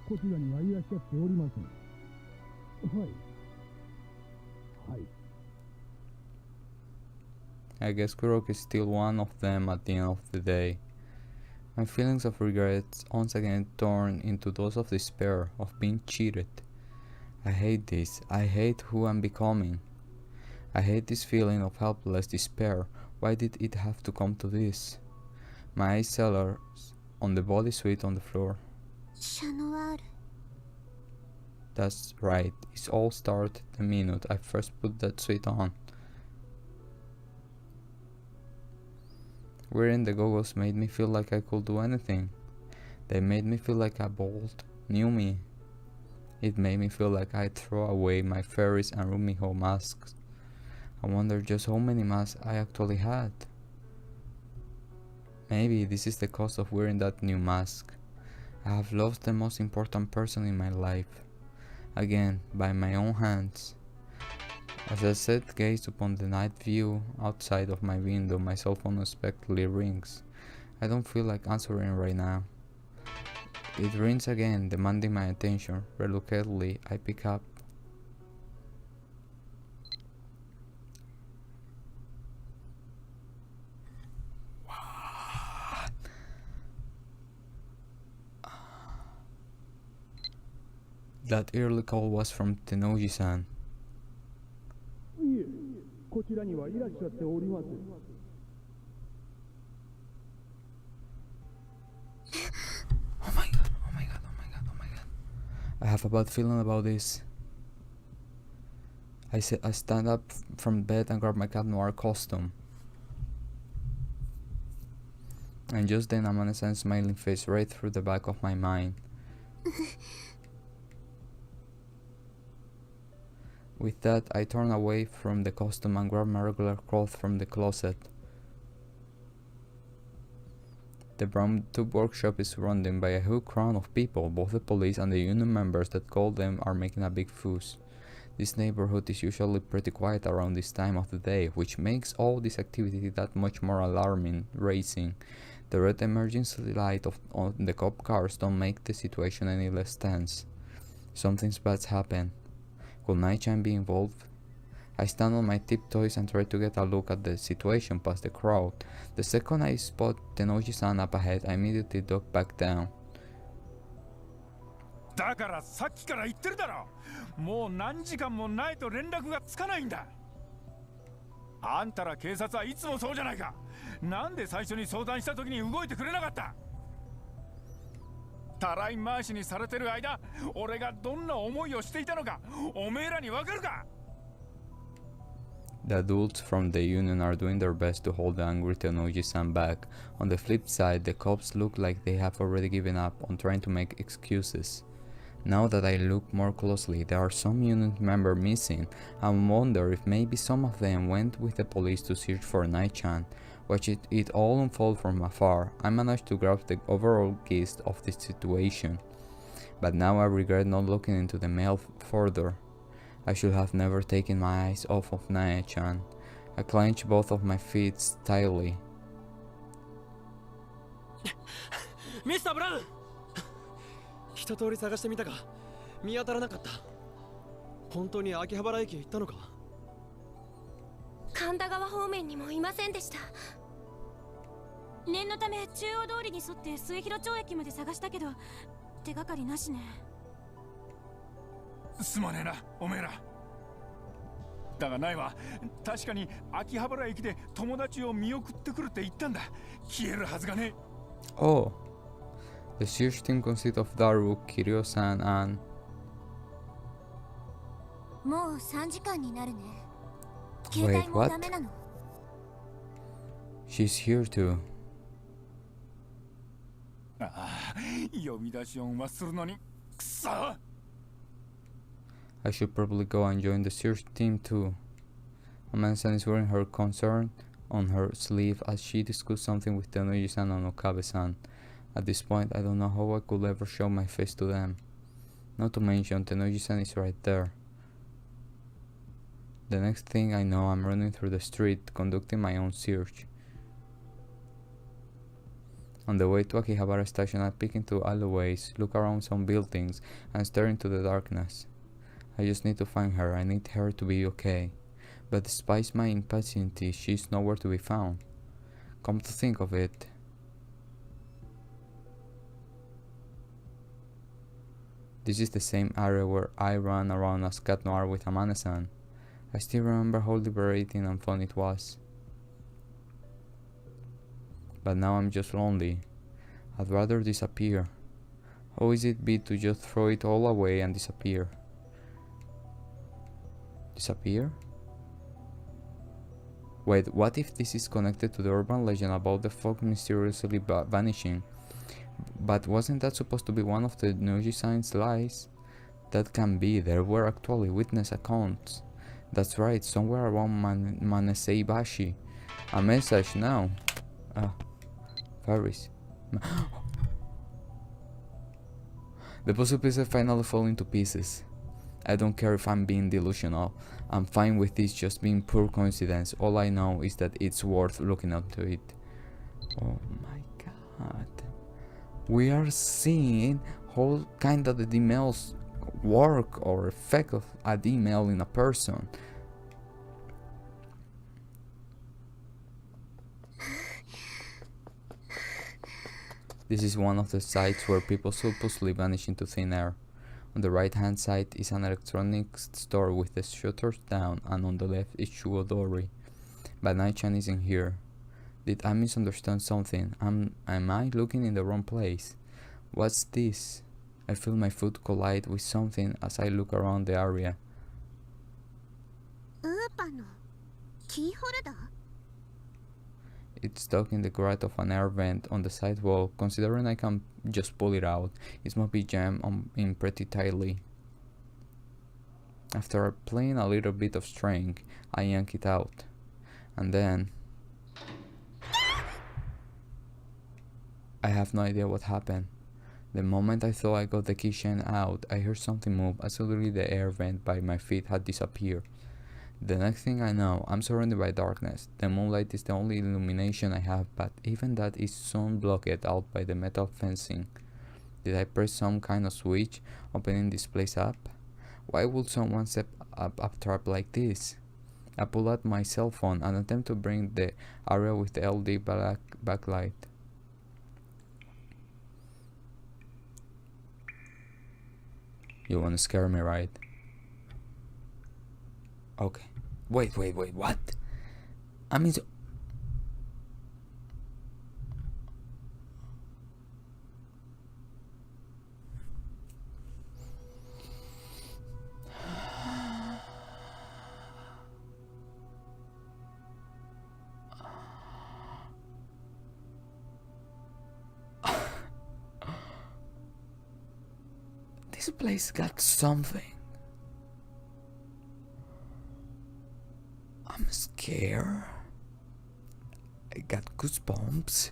こちらにはいらっしゃっておりません。はい。はい。 I guess Kuroki is still one of them at the end of the day. My feelings of regret once again turn into those of despair, of being cheated. I hate this. I hate who I'm becoming. I hate this feeling of helpless despair. Why did it have to come to this? My eyes settle on the bodysuit on the floor. シャノワール。 That's right. It all started the minute I first put that suit on. Wearing the goggles made me feel like I could do anything. They made me feel like a bold, new me. It made me feel like I'd throw away my FARIS and Rumiho masks. I wonder just how many masks I actually had. Maybe this is the cost of wearing that new mask. I have lost the most important person in my life. Again, by my own hands. As I set gaze upon the night view outside of my window, my cell phone unexpectedly rings. I don't feel like answering right now. It rings again, demanding my attention. Reluctantly, I pick up. That early call was from Tenoji-san. いえ、こちらにはいらっしゃっておりません。 Oh my god, oh my god, oh my god, oh my god. I have a bad feeling about this. I stand up from bed and grab my cat noir costume. And just then Amane-san's smiling face right through the back of my mind. With that, I turned away from the costume and grabbed my regular clothes from the closet. The brown tube workshop is surrounded by a huge crowd of people. Both the police and the union members that call them are making a big fuss. This neighborhood is usually pretty quiet around this time of the day, which makes all this activity that much more alarming. Racing. The red emergency light on the cop cars don't make the situation any less tense. Something bad's happened. Could Night-chan be involved? I stand on my tiptoes and try to get a look at the situation past the crowd. The second I spot Tenoji-san up ahead, I immediately duck back down. だからさっきから言ってるだろ。もう何時間もないと連絡がつかないんだ。あんたら警察はいつもそうじゃないか。なんで最初に相談した時に動いてくれなかった。たらい回しにされてる間、俺がどんな思いをしていたのか、おめえらにわかるか。The adults from the union are doing their best to hold the angry Tenoji-san back. On the flip side, the cops look like they have already given up on trying to make excuses. Now that I look more closely, there are some union members missing. I wonder if maybe some of them went with the police to search for Night-chan. Watching it all unfold from afar, I managed to grasp the overall gist of the situation. But now I regret not looking into the mail further. I should have never taken my eyes off of Night-chan. I clenched both of my feet tightly. Mr. Brown! 一通り探してみたが見当たらなかった。本当に秋葉原駅へ行ったのか。神田川方面にもいませんでした。念のため中央通りに沿って末広町駅まで探したけど手がかりなしね。すまねえな、おめえら。だがないわ。確かに秋葉原駅で友達を見送ってくるって言ったんだ。消えるはずがねえ。Oh, the search team consists of Daru, Kiryu-san, and... もう3時間になるね。 Wait, 携帯も what? ダメなの。 She's here too. ああ、呼び出し音はするのにくそ。I should probably go and join the search team too. Amane-san is wearing her concern on her sleeve as she discussed something with Tenoji-san and Okabe-san. At this point, I don't know how I could ever show my face to them. Not to mention, Tenoji-san is right there. The next thing I know, I'm running through the street, conducting my own search. On the way to Akihabara station, I peek into alleyways, look around some buildings, and stare into the darkness. I just need to find her. I need her to be okay. But despite my impatience, she's nowhere to be found. Come to think of it, this is the same area where I ran around as Cat Noir with Amane-san. I still remember how liberating and fun it was. But now I'm just lonely. I'd rather disappear. How easy it be to just throw it all away and disappear? Disappear? Wait, what if this is connected to the urban legend about the fog mysteriously vanishing? But wasn't that supposed to be one of the Noji-san's lies? That can be, there were actually witness accounts. That's right, somewhere around Maneseibashi. A message now. FARIS. The puzzle pieces finally fall into pieces. I don't care if I'm being delusional. I'm fine with this just being pure coincidence. All I know is that it's worth looking into it. Oh my god. We are seeing how kind of the emails work or effect of an email in a person. This is one of the sites where people supposedly vanish into thin air. On the right hand side is an electronics store with the shutters down, and on the left is Shugodori. But Night-chan isn't here. Did I misunderstand something? Am I looking in the wrong place? What's this? I feel my foot collide with something as I look around the area. ウーパのキーホルダー？ it's stuck in the grate of an air vent on the side wall. Considering I can just pull it out, it must be jammed in pretty tightly. After applying a little bit of strength, I yank it out. And then I have no idea what happened. The moment I thought I got the keychain out, I heard something move. Absolutely, the air vent by my feet had disappeared. The next thing I know, I'm surrounded by darkness. The moonlight is the only illumination I have, but even that is soon blocked out by the metal fencing. Did I press some kind of switch, opening this place up? Why would someone set up a trap like this? I pull out my cell phone and attempt to bring the area with the LED backlight. You wanna scare me, right? Okay. Wait, what? I mean, this place got something. I'm scared. I got goosebumps.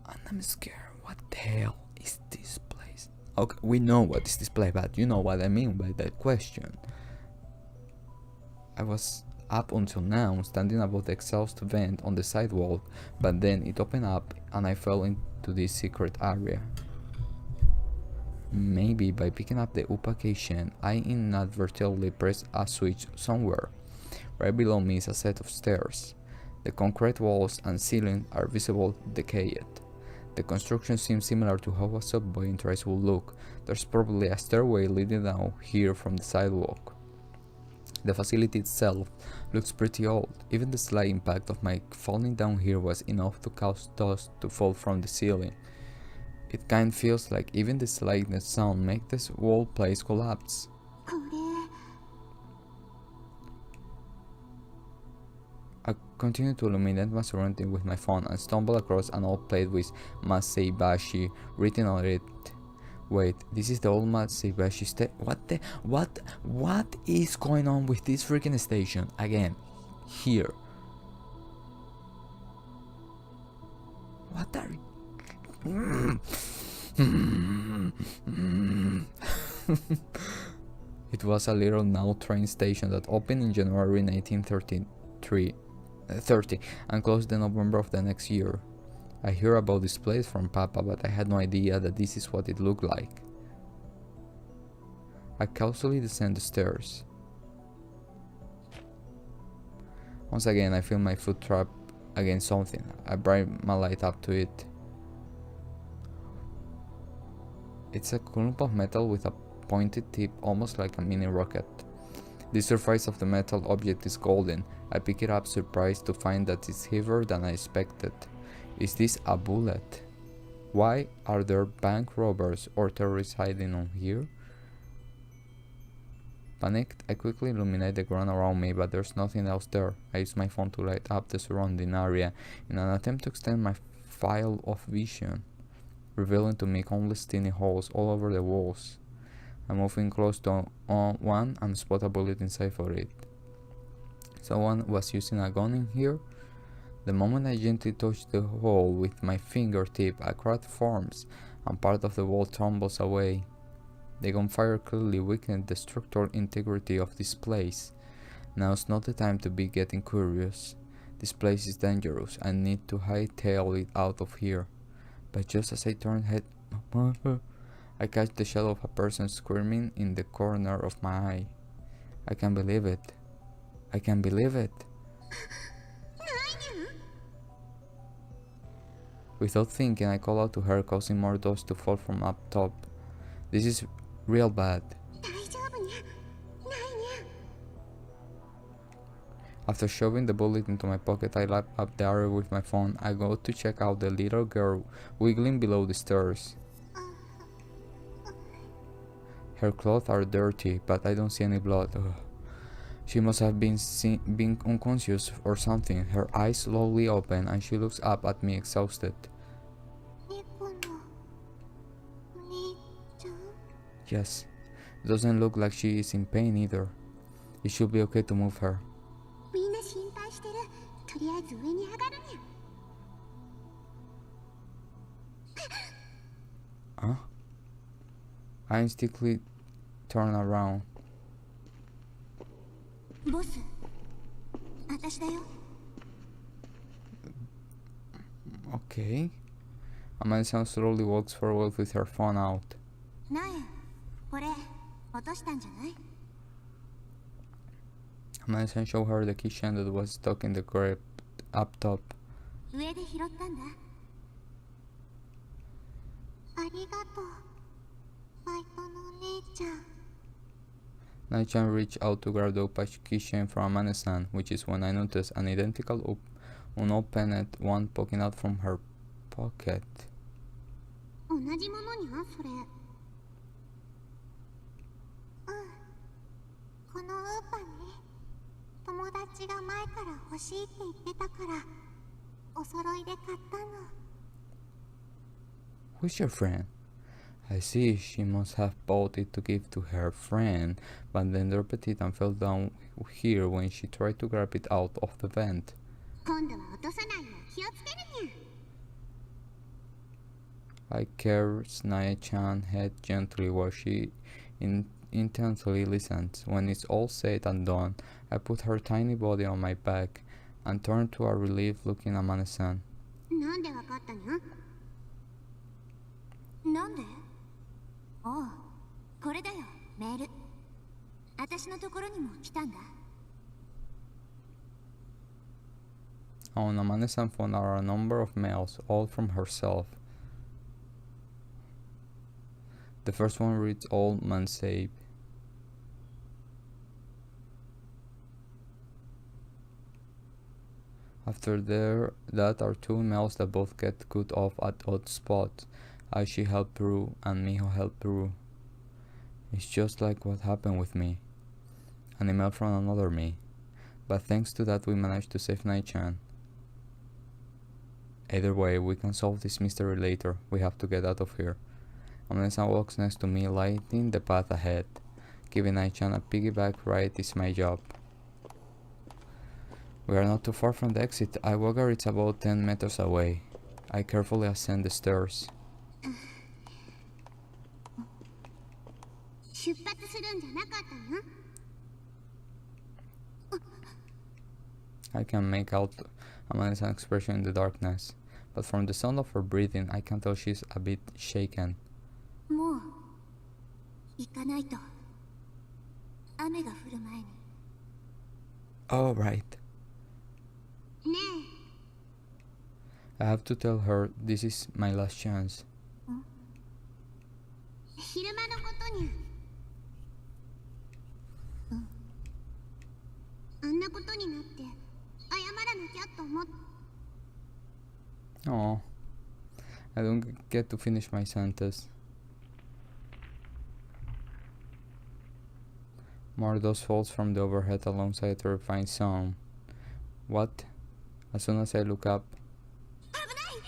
And I'm scared. What the hell is this place? Okay, we know what is this place, but you know what I mean by that question. I was up until now standing above the exhaust vent on the sidewalk, but then it opened up and I fell into this secret area. Maybe by picking up the uppacation, I inadvertently pressed a switch somewhere. Right below me is a set of stairs. The concrete walls and ceiling are visible decayed. The construction seems similar to how a subway entrance would look. There's probably a stairway leading down here from the sidewalk. The facility itself looks pretty old. Even the slight impact of my falling down here was enough to cause dust to fall from the ceiling. It kind of feels like even the slightest sound makes this whole place collapse. I continue to illuminate my surroundings with my phone and stumble across an old plate with Maseibashi written on it. Wait, this is the old Maseibashi station. What is going on with this freaking station? Again, here. What are It was a little now train station that opened in January 1930 and closed in November of the next year. I heard about this place from Papa, but I had no idea that this is what it looked like. I cautiously descend the stairs. Once again, I feel my foot trapped against something. I bring my light up to it. It's a clump of metal with a pointed tip, almost like a mini rocket. The surface of the metal object is golden. I pick it up, surprised to find that it's heavier than I expected. Is this a bullet? Why are there bank robbers or terrorists hiding on here? Panicked, I quickly illuminate the ground around me, but there's nothing else there. I use my phone to light up the surrounding area in an attempt to extend my field of vision, revealing to me countless tiny holes all over the walls. I'm moving close to one and spot a bullet inside for it. Someone was using a gun in here. The moment I gently touch the hole with my fingertip, a crack forms and part of the wall tumbles away. The gunfire clearly weakened the structural integrity of this place. Now's not the time to be getting curious. This place is dangerous. I need to hightail it out of here. But just as I turn head, I catch the shadow of a person screaming in the corner of my eye. I can't believe it. I can't believe it. Without thinking, I call out to her, causing more dust to fall from up top. This is real bad. After shoving the bullet into my pocket, I lap up the area with my phone. I go to check out the little girl wiggling below the stairs. Her clothes are dirty, but I don't see any blood. Ugh. She must have been unconscious or something. Her eyes slowly open and she looks up at me exhausted. 猫のお姉ちゃん Yes, doesn't look like she is in pain either. It should be okay to move her. みんな心配してる。とりあえず上に上がるにゃ。Huh? I instinctively turn around. ボス、私だよ。 Okay. Amanda slowly walks forward with her phone out. なえ、これ落としたんじゃない？ Amanda showed her the keychain that was stuck in the grip up top. 上で拾ったんだ。ありがとう。バイトのお姉ちゃん。Naichan reached out to grab the opaque keychain from Amanda's hand, which is when I noticed an identical unopened one poking out from her pocket. 同じものにゃそれ。このウーパンね。友達が前から欲しいって言ってたからお揃いで買ったの。 Who's your friend? I see, she must have bought it to give to her friend, but then dropped it and fell down here when she tried to grab it out of the vent. 今度は落とさないよう気をつけるにゃ。 I caress Naya-chan's head gently while she intently listens. When it's all said and done, I put her tiny body on my back and turn to a relief-looking Amane-san. なんでわかったの？なんで？おう、これだよ、メール。私のところにも来たんだ。On Amane-san's phone are a number of mails, all from herself. The first one reads Old Man Save. After that are two mails that both get cut off at odd spots. Aishi helped Peru and Miho helped Peru. It's just like what happened with me. An email from another me. But thanks to that we managed to save Nai-chan. Either way, we can solve this mystery later. We have to get out of here. Amane-san walks next to me, lighting the path ahead. Giving Nai-chan a piggyback ride is my job. We are not too far from the exit. I wager it's about 10 meters away. I carefully ascend the stairs. 出発するんじゃなかったの？ I can make out Amanda-san's expression in the darkness, but from the sound of her breathing, I can tell she's a bit shaken. もう行かないと。雨が降る前に。 Oh, right. ね I have to tell her this is my last chance. え、昼間のことにゃ。あんなことになって謝らなきゃと思って。 Oh, I don't get to finish my sentence. More dust falls from the overhead alongside a terrifying sound. What? As soon as I look up, 危ない。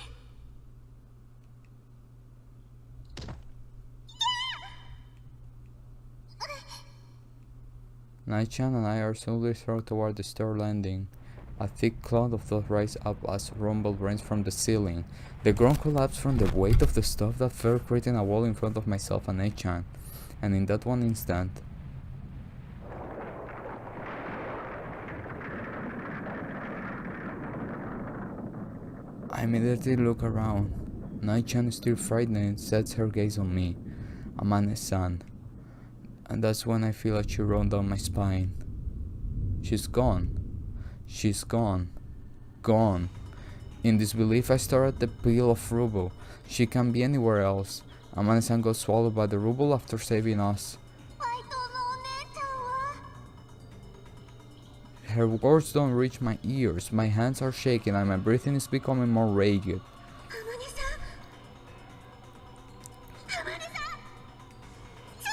Nai-chan and I are slowly thrown toward the stair landing. A thick cloud of dust rises up as rumble rains from the ceiling. The ground collapsed from the weight of the stuff that fell, creating a wall in front of myself and Nai-chan. And in that one instant, I immediately look around. Nai-chan, still frightened, sets her gaze on me, Amane-san. And that's when I feel a chill run down my spine. She's gone. She's gone. Gone. In disbelief, I stare at the pile of rubble. She can't be anywhere else. Amane-san got swallowed by the rubble after saving us. バイトのお姉ちゃんは。 Her words don't reach my ears. My hands are shaking and my breathing is becoming more ragged. あまねさん。あまねさん。鈴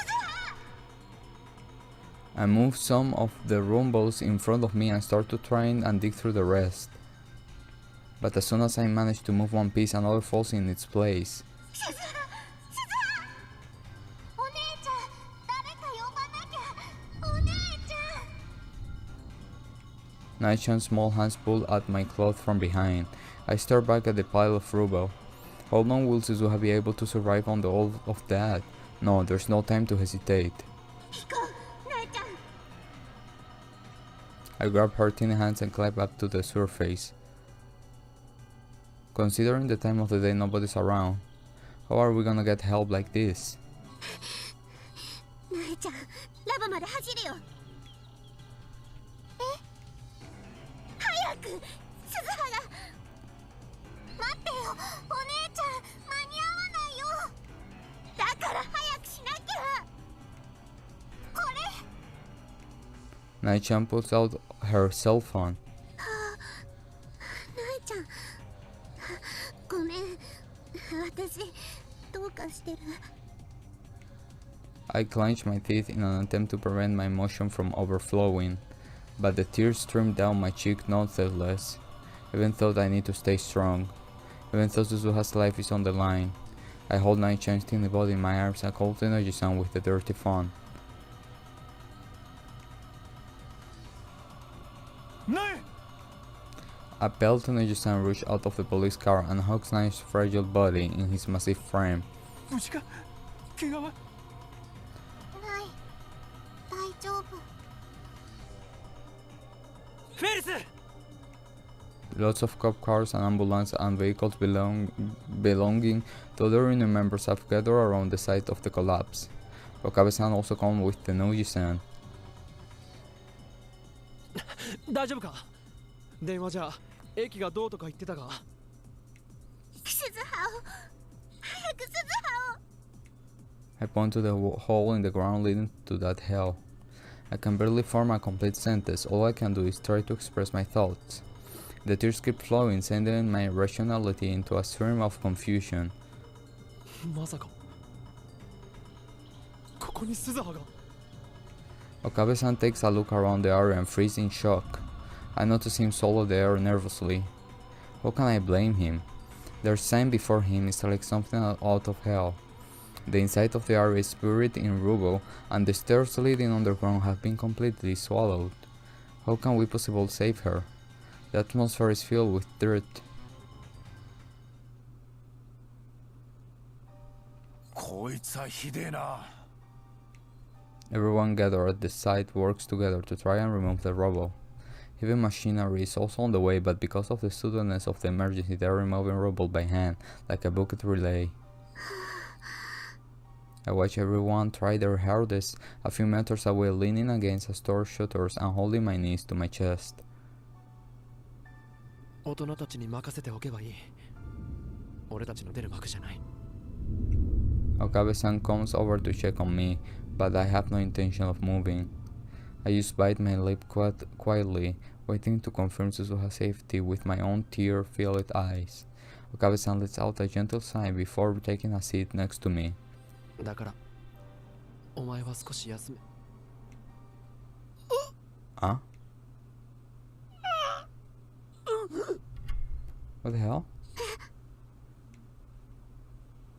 は。I move some of the rumbles in front of me and start to try and dig through the rest. But as soon as I manage to move one piece, another falls in its place. Naichan's small hands pull at my cloth from behind. I stare back at the pile of rubble. How long will Suzuha be able to survive on all of that? No, there's no time to hesitate. I grab her tiny hands and climb up to the surface. Considering the time of the day, nobody's around. How are we gonna get help like this? Naichan pulls out her cell phone. I clench my teeth in an attempt to prevent my emotion from overflowing, but the tears stream down my cheek nonetheless. Even though I need to stay strong, even though Suzuha's life is on the line, I hold Naichan's tiny body in my arms and call the Energy-san with the dirty phone. A pale Energy-san rushes out of the police car and hugs Nai's fragile body in his massive frame. Lots of cop cars and ambulance and vehicles belonging to other union members have gathered around the site of the collapse. Okabe-san also comes with the Noji-san. 大丈夫か？電話じゃ駅がどうとか言ってたが。I point to the hole in the ground leading to that hell. I can barely form a complete sentence. All I can do is try to express my thoughts. The tears keep flowing, sending my rationality into a stream of confusion. まさかここに鈴葉が。 Okabe-san takes a look around the area and freezes in shock. I notice him swallow the air nervously. How can I blame him? The sign before him is like something out of hell. The inside of the area is buried in rubble, and the stairs leading underground have been completely swallowed. How can we possibly save her? The atmosphere is filled with dirt. Everyone gathered at the site works together to try and remove the rubble. Heavy machinery is also on the way, but because of the suddenness of the emergency, they are removing rubble by hand, like a bucket relay. I watch everyone try their hardest, a few meters away, leaning against a store shutters and holding my knees to my chest. 大人たちに任せておけばいい。俺たちの出る幕じゃない。Okabe-san comes over to check on me, but I have no intention of moving. I just bite my lip quietly, waiting to confirm Suzuha's safety with my own tear-filled eyes. Okabe-san lets out a gentle sigh before taking a seat next to me. だから、お前は少し休め。Huh? What the hell?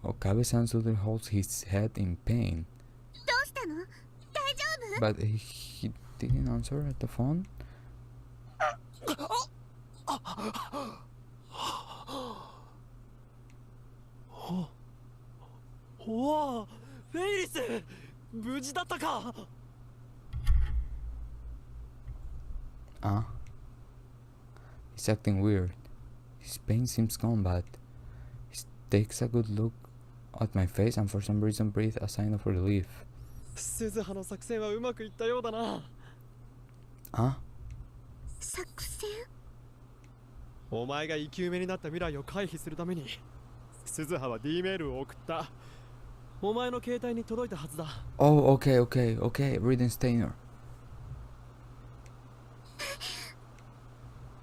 Okabe-san suddenly holds his head in pain. But he didn't answer at the phone? おお、フェイリス、無事だったか。He's acting weird. His pain seems gone, but he takes a good look at my face and for some reason breathes a sign of relief. 鈴葉の作戦はうまくいったようだな。作戦？お前が生き埋めになった未来を回避するために、鈴葉は D メールを送った。お前の携帯に届いたはずだ。Oh, okay, reading Steiner.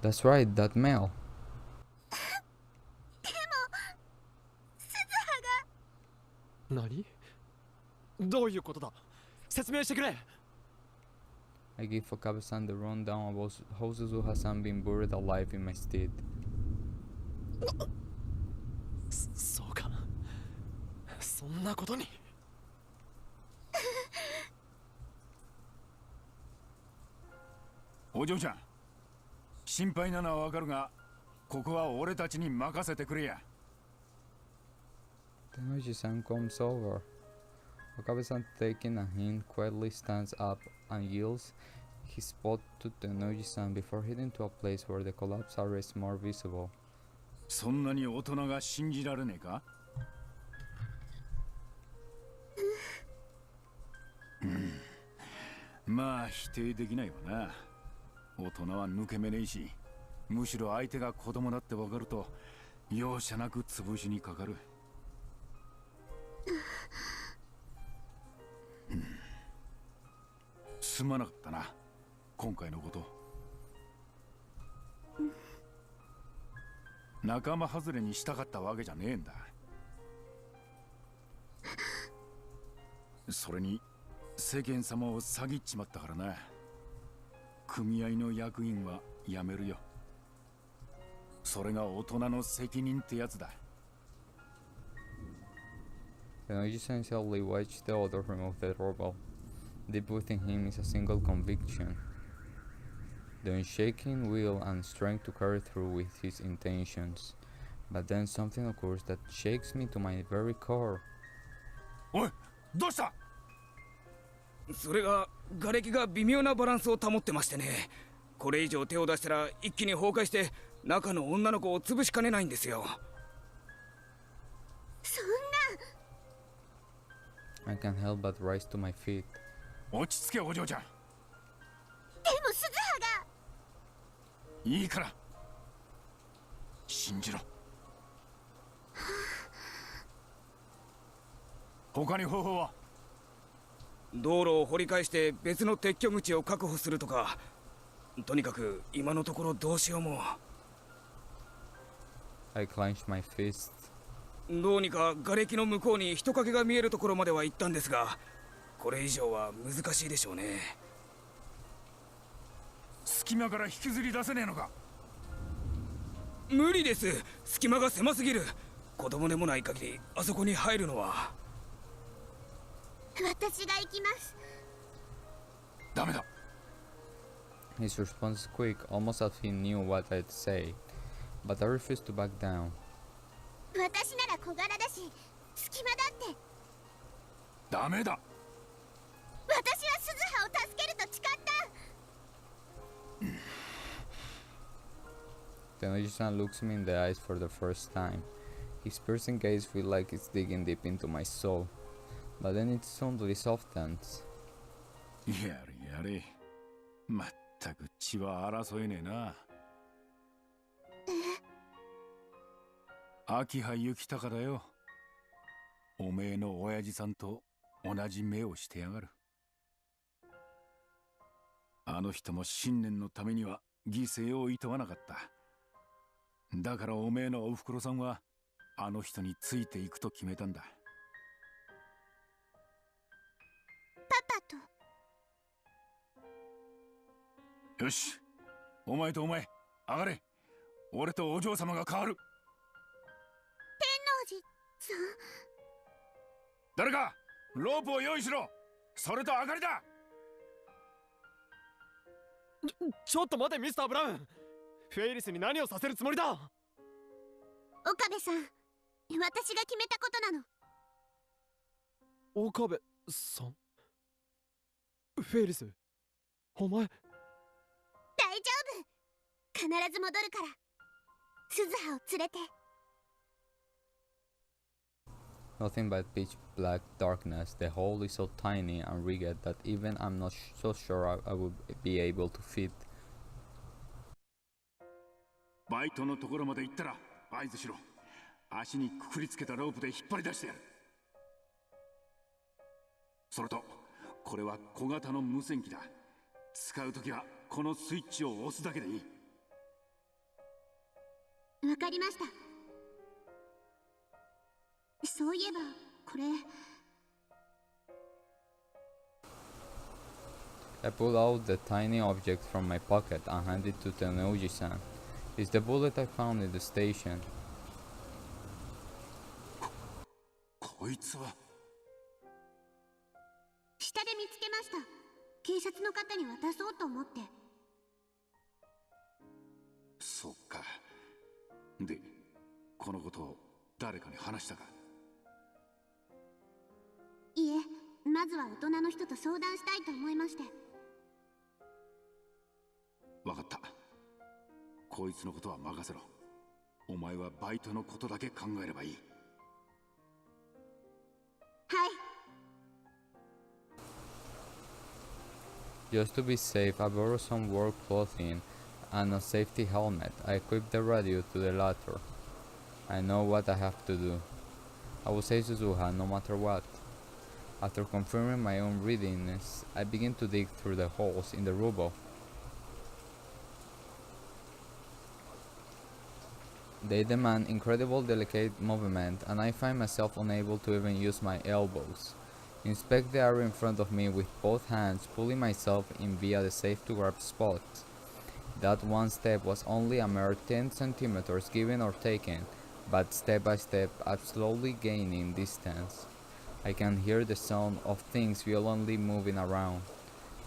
That's right, that mail. でも、鈴葉が。何？どういうことだ？説明してくれ。I give Okabe-san the rundown about how Suzuha-san been buried alive in my stead. そうか。そんなことに。お嬢ちゃん、心配なのはわかるが、ここは俺たちに任せてくれや。Tenoji-san comes over. Okabe-san, taking a hint, quietly stands up and yields his spot to Tenoji-san before heading to a place where the collapsed area is more visible. そんなに大人が信じられねえか？まあ否定できないわな。大人は抜け目ねえし、むしろ相手が子供だってわかると容赦なく潰しにかかる。すまなかったな、今回のこと。仲間外れにしたかったわけじゃねえんだ。それに世間様を詐欺っちまったからな。組合の役員は辞めるよ。それが大人の責任ってやつだ。Tenoji-san sadly watched the other remove the rubble. Deep within him is a single conviction: the unshaking will and strength to carry through with his intentions. But then something occurs that shakes me to my very core. おい、どうした？それが瓦礫が微妙なバランスを保ってましてね。これ以上手を出したら一気に崩壊して中の女の子を潰しかねないんですよ。そんな。 I can't help but rise to my feet. 落ち着けお嬢ちゃん。でも鈴葉が。いいから信じろ。他に方法は？道路を掘り返して別の撤去口を確保するとか。とにかく今のところどうしようも。I clenched my fist. どうにか瓦礫の向こうに人影が見えるところまでは行ったんですが、これ以上は難しいでしょうね。隙間から引きずり出せねえのか？無理です。隙間が狭すぎる。子供でもない限りあそこに入るのは。私が行きます。ダメだ。His response was quick, almost as he knew what I'd say. But I refused to back down. 私なら小柄だし、隙間だって。ダメだ。私は鈴葉を助けると誓った。Tenoji-san looks me in the eyes for the first time. His piercing gaze feels like it's digging deep into my soul. But then it suddenly softens. やれやれ。まったく血は争えねえな。秋葉幸隆だよ。おめえの親父さんと同じ目をしてやがる。あの人も信念のためには犠牲をいとわなかった。だからおめえのおふくろさんはあの人についていくと決めたんだ。パパと。よし、お前とお前上がれ。俺とお嬢様が変わる。天王寺さん。誰かロープを用意しろ。それと明かりだ。ちょっと待てミスター・ブラウン。フェイリスに何をさせるつもりだ？岡部さん、私が決めたことなの。岡部さん？フェイリス、お前。大丈夫、必ず戻るから。鈴葉を連れて。Nothing but pitch black darkness. The hole is so tiny and rigged that even I'm not so sure I would be able to fit. バイトのところまで行ったら合図しろ。足にくくりつけたロープで引っ張り出してやる。それとこれは小型の無線機だ。使うときはこのスイッチを押すだけでいい。わかりました。そういえばこれ。I pull out the tiny object from my pocket and hand it to Tenoji-san. It's the bullet I found in the station. こいつは下で見つけました。警察の方に渡そうと思って。そっか。で、このことを誰かに話したか？いえ、まずは大人の人と相談したいと思いまして。わかった。こいつのことは任せろ。お前はバイトのことだけ考えればいい。はい。Just to be safe, I borrow some work clothing and a safety helmet. I equip the radio to the latter. I know what I have to do. I will save Suzuha no matter what. After confirming my own readiness, I begin to dig through the holes in the rubble. They demand incredible delicate movement, and I find myself unable to even use my elbows. Inspect the area in front of me with both hands, pulling myself in via the safe to grab spot. That one step was only a mere 10 centimeters given or taken, but step by step I'm slowly gaining distance. I can hear the sound of things violently moving around.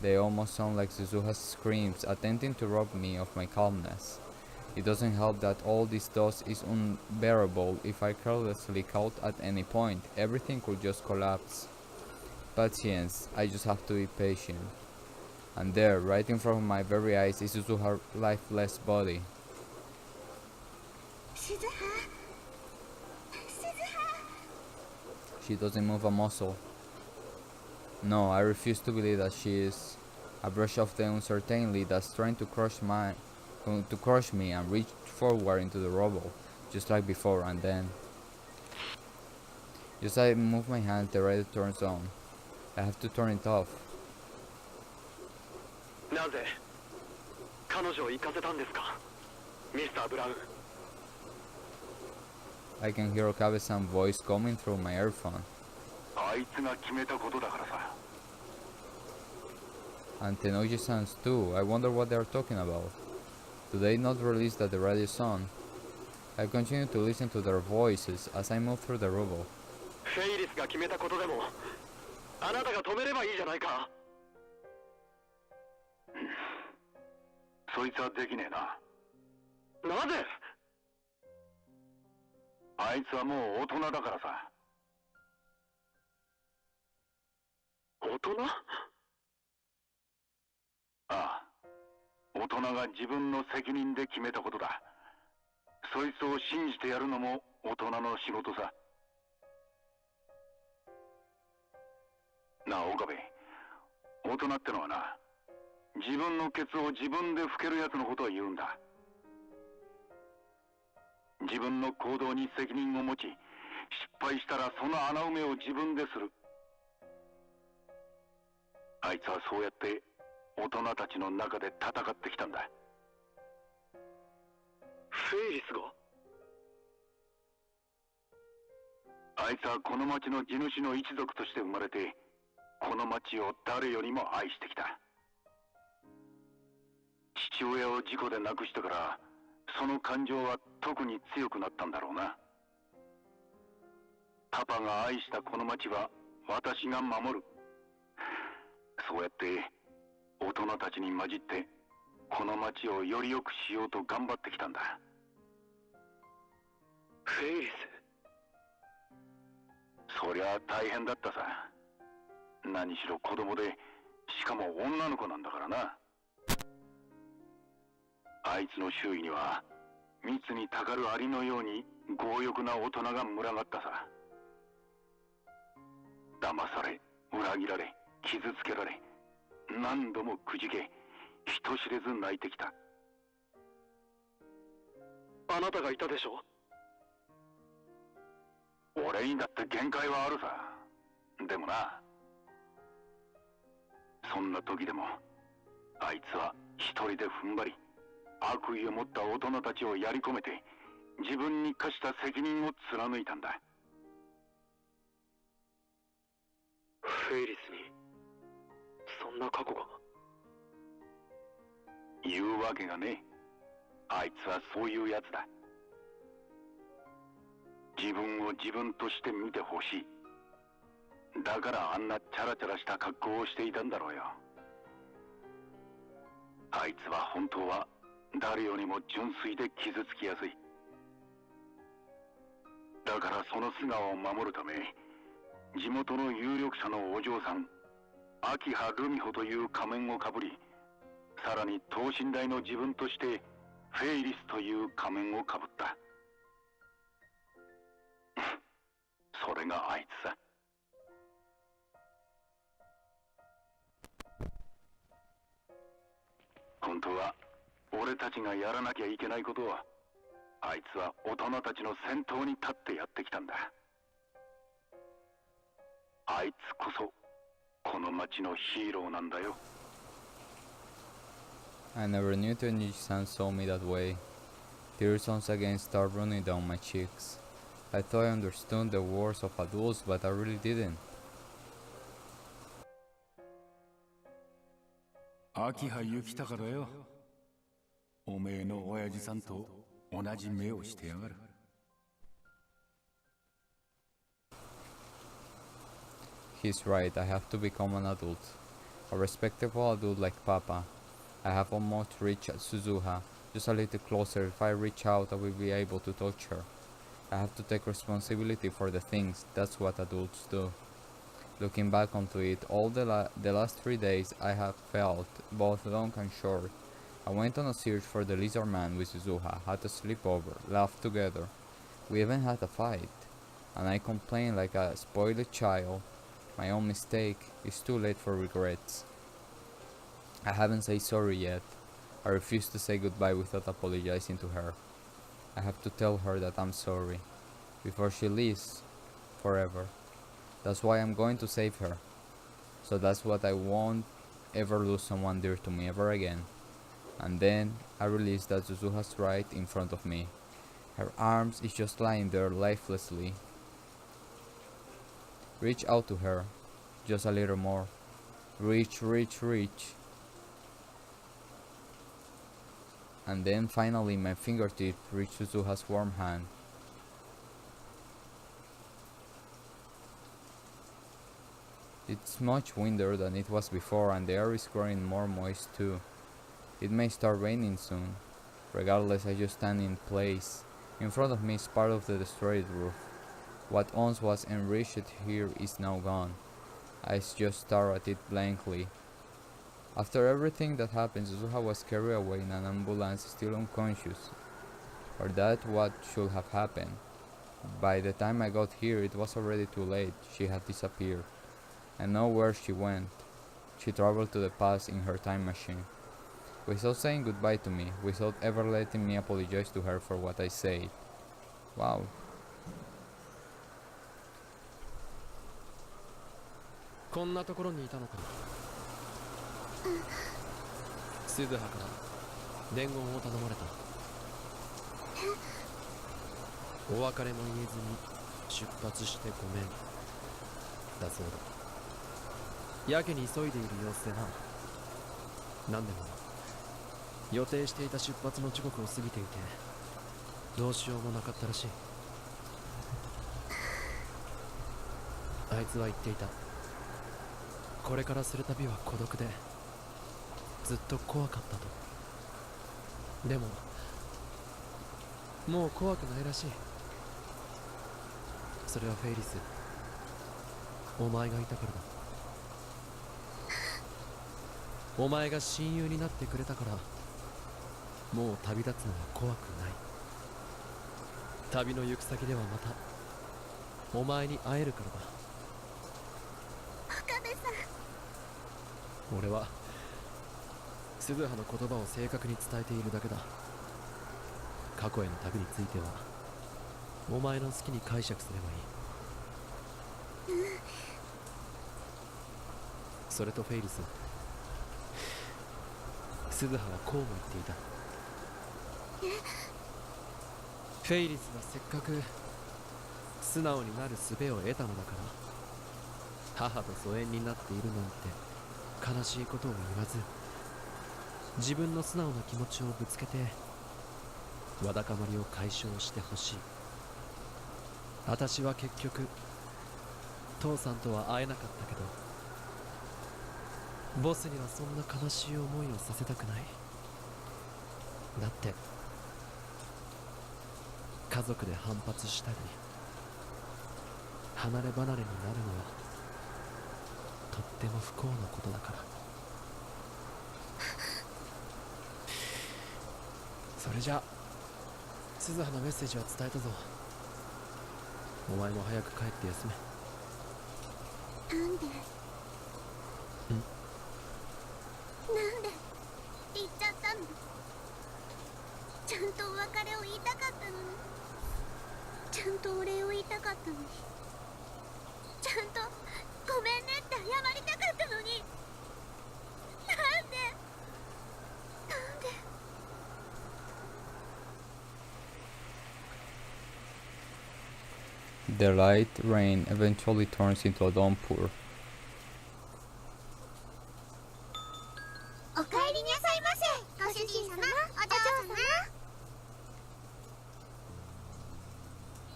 They almost sound like Suzuha's screams attempting to rob me of my calmness. It doesn't help that all this dust is unbearable. If I carelessly caught at any point, everything could just collapse. Patience, I just have to be patient. And there, right in front of my very eyes, is Suzuha's lifeless body. She doesn't move a muscle. No, I refuse to believe that she is. I brush off the uncertainty that's trying to crush me and reach forward into the rubble, just like before, and then... Just as I move my hand, the radio turns on. I have to turn it off. なぜ彼女を行かせたんですか、ミスター・ブラウン。 I can hear Okabe-san's voice coming through my earphone. あいつが決めたことだからさ。 And Tenoji-san's too. I wonder what they are talking about. Do they not release that the radio is on? I continue to listen to their voices as I move through the rubble. フェイリスが決めたことでもあなたが止めればいいじゃないか。そいつはできねえな。なぜ？あいつはもう大人だからさ。大人？ああ、大人が自分の責任で決めたことだ。そいつを信じてやるのも大人の仕事さ。なあ岡部、大人ってのはな、自分のケツを自分で拭けるやつのことを言うんだ。自分の行動に責任を持ち、失敗したらその穴埋めを自分でする。あいつはそうやって大人たちの中で戦ってきたんだ。フェイリスが？あいつはこの町の地主の一族として生まれて、この町を誰よりも愛してきた。父親を事故で亡くしてから、その感情は特に強くなったんだろうな。パパが愛したこの町は私が守る。そうやって大人たちに混じってこの町をより良くしようと頑張ってきたんだ。フェイリス？そりゃ大変だったさ。何しろ子供で、しかも女の子なんだからな。あいつの周囲には密にたかるアリのように強欲な大人が群がったさ。騙され、裏切られ、傷つけられ、何度もくじけ、人知れず泣いてきた。あなたがいたでしょ？俺にだって限界はあるさ。でもな、そんな時でもあいつは一人で踏ん張り、悪意を持った大人たちをやり込めて自分に課した責任を貫いたんだ。フェイリスにそんな過去が？言うわけがねえ。あいつはそういうやつだ。自分を自分として見てほしい。だからあんなチャラチャラした格好をしていたんだろうよ。あいつは本当は誰よりも純粋で傷つきやすい。だからその素顔を守るため、地元の有力者のお嬢さん、秋葉ルミホという仮面をかぶり、さらに等身大の自分としてフェイリスという仮面をかぶった。それがあいつさ。本当は俺たちがやらなきゃいけないことは、あいつは大人たちの先頭に立ってやってきたんだ。あいつこそこの町のヒーローなんだよ。I never knew Tenji-san saw me that way. Tears once again started running down my cheeks. I thought I understood the words of adults, but I really didn't. 秋葉行たからよ。おめえの親父さんと同じ目をしてやがる。He's right, I have to become an adult. A respectable adult like Papa. I have almost reached Suzuha. Just a little closer. If I reach out, I will be able to touch her. I have to take responsibility for the things. That's what adults do. Looking back onto it, all the last 3 days I have felt, both long and short. I went on a search for the lizard man with Suzuha, had a sleepover, laughed together. We even had a fight. And I complained like a spoiled child. My own mistake. It's too late for regrets. I haven't said sorry yet. I refuse to say goodbye without apologizing to her. I have to tell her that I'm sorry. Before she leaves. Forever. That's why I'm going to save her. So that's what I won't ever lose someone dear to me ever again. And then I realized that Suzuha's right in front of me. Her arms is just lying there lifelessly. Reach out to her. Just a little more. Reach, reach, reach. And then finally my fingertip reached Suzuha's warm hand. It's much windier than it was before, and the air is growing more moist too. It may start raining soon. Regardless, I just stand in place. In front of me is part of the destroyed roof. What once was enriched here is now gone. I just stare at it blankly. After everything that happened, Suzuha was carried away in an ambulance, still unconscious. Or that what should have happened. By the time I got here, it was already too late. She had disappeared. I know where she went. She traveled to the past in her time machine. Without saying goodbye to me, without ever letting me apologize to her for what I said. Wow. こんなところにいたのか。鈴葉から伝言を頼まれた。お別れも言えずに出発してごめんだそうだ。やけに急いでいる様子でな。何でも予定していた出発の時刻を過ぎていてどうしようもなかったらしい。あいつは言っていた。これからする旅は孤独でずっと怖かったと。でももう怖くないらしい。それはフェイリス、お前がいたからだ。お前が親友になってくれたからもう旅立つのは怖くない。旅の行く先ではまたお前に会えるからだ。岡部さん。俺は鈴葉の言葉を正確に伝えているだけだ。過去への旅についてはお前の好きに解釈すればいい。それとフェイリス、鈴葉はこうも言っていた。フェイリスがせっかく素直になる術を得たのだから母と疎遠になっているなんて悲しいことを言わず自分の素直な気持ちをぶつけてわだかまりを解消してほしい。私は結局父さんとは会えなかったけど、ボスにはそんな悲しい思いをさせたくない。だって家族で反発したり離れ離れになるのはとっても不幸なことだから。それじゃあ鈴葉のメッセージは伝えたぞ。お前も早く帰って休め。なんでなんで言っちゃったの。ちゃんとお別れを言いたかったのに、ちゃんとお礼を言いたかったのに、ちゃんとごめんねって謝りたかったのに、なんでなんで。The light rain eventually turns into a downpour. おかえりなさいませ、ご主人様、お嬢様。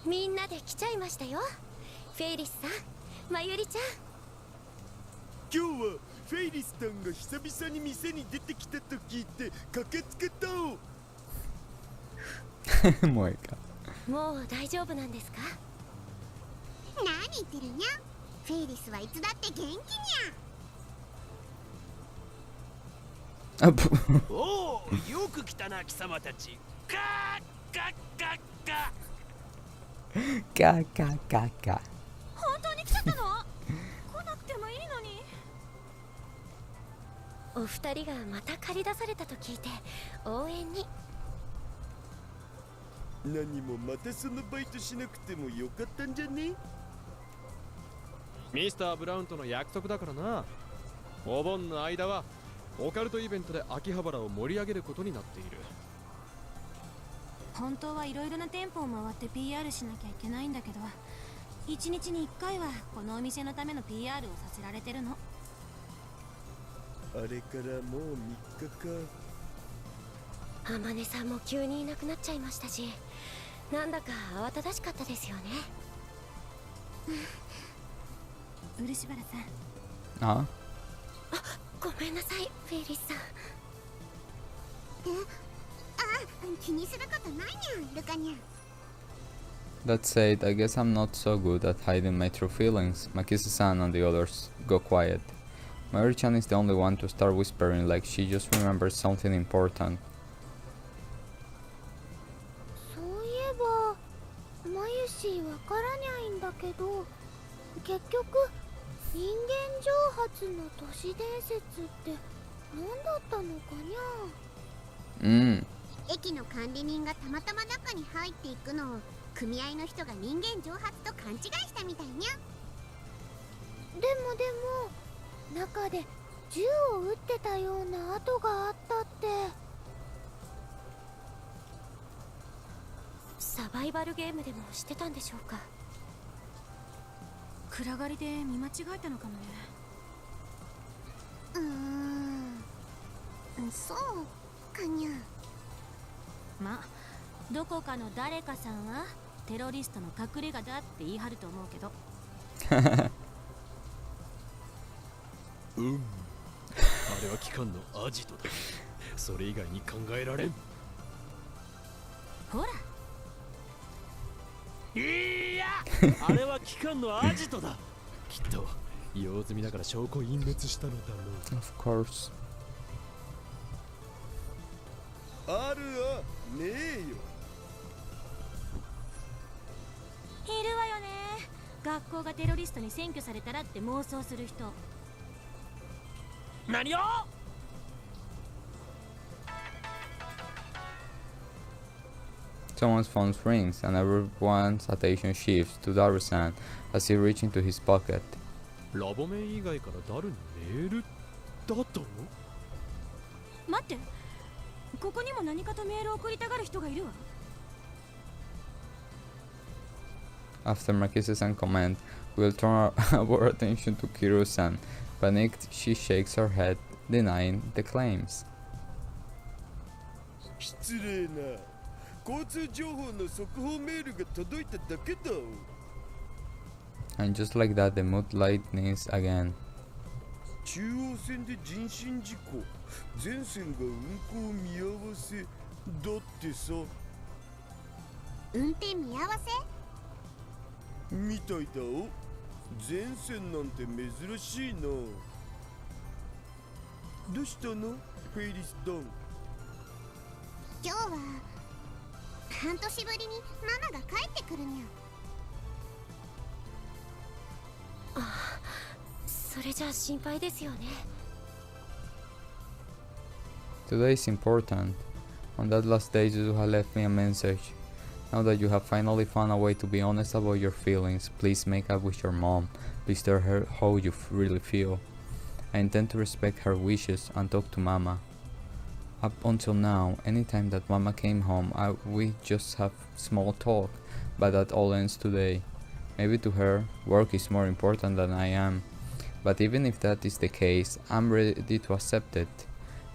みんなで来ちゃいましたよ。フェイリスさん、まゆりちゃん。今日はフェイリスさんが久々に店に出てきたと聞いて駆けつけた。もういいか。もう大丈夫なんですか？何言ってるにゃ。フェイリスはいつだって元気にゃ。あぶおお、よく来たな貴様たち。ガーガッガッガガガガガ。本当に来ちゃったの？来なくてもいいのに。お二人がまた借り出されたと聞いて応援に。何もまたそのバイトしなくてもよかったんじゃね？ミスター・ブラウンとの約束だからな。お盆の間はオカルトイベントで秋葉原を盛り上げることになっている。本当はいろいろな店舗を回って PR しなきゃいけないんだけど、1日に1回はこのお店のための PR をさせられてるの。あれからもう3日か。あまねさんも急にいなくなっちゃいましたし、なんだか慌ただしかったですよね。漆原さん。あ、ごめんなさい、フェイリスさん。気にすることないにゃ、ルカにゃ。 That said, I guess I'm not so good at hiding my true feelings. Makisa-san and the others go quiet. Mayuri-chan is the only one to start whispering like she just remembers something important. そういえばマユシーわからにゃいんだけど、結局人間蒸発の都市伝説って何だったのかにゃ。駅の管理人がたまたま中に入っていくのを組合の人が人間蒸発と勘違いしたみたいにゃ。でも中で銃を撃ってたような跡があったって。サバイバルゲームでもしてたんでしょうか？暗がりで見間違えたのかもね。そうかにゃ。まあどこかの誰かさんはテロリストの隠れ家だって言い張ると思うけど。あれは機関のアジトだ。それ以外に考えられん。ほら、いやあれは機関のアジトだ。きっと用済みだから証拠隠滅したのだろう。 Of course. あるあ、ねえよ。いるわよね。学校がテロリストに占拠されたらって妄想する人。何をSomeone's phone rings and everyone's attention shifts to Daru-san as he reaches into his pocket. ラボメ以外からダルにメールだと？待って、ここにも何かとメールを送りたがる人がいるわ。After Makisa-san's comment, we'll turn our attention to Kiru-san. Panicked, she shakes her head, denying the claims. 失礼な。交通情報の速報メールが届いただけだ。 And just like that, the mood lightens again. 中央線で人身事故、全線が運行見合わせだってさ。運転見合わせみたいだお。全線なんて珍しいな。どうしたのフェイリス・ダン。今日は半年ぶりにママが帰ってくるにゃ。ああ、それじゃ心配ですよね。Today is important. On that last day, Suzuha left me a message. Now that you have finally found a way to be honest about your feelings, please make up with your mom. Please tell her how you really feel. I intend to respect her wishes and talk to Mama. Up until now, anytime that Mama came home, we just have small talk, but that all ends today. Maybe to her, work is more important than I am. But even if that is the case, I'm ready to accept it,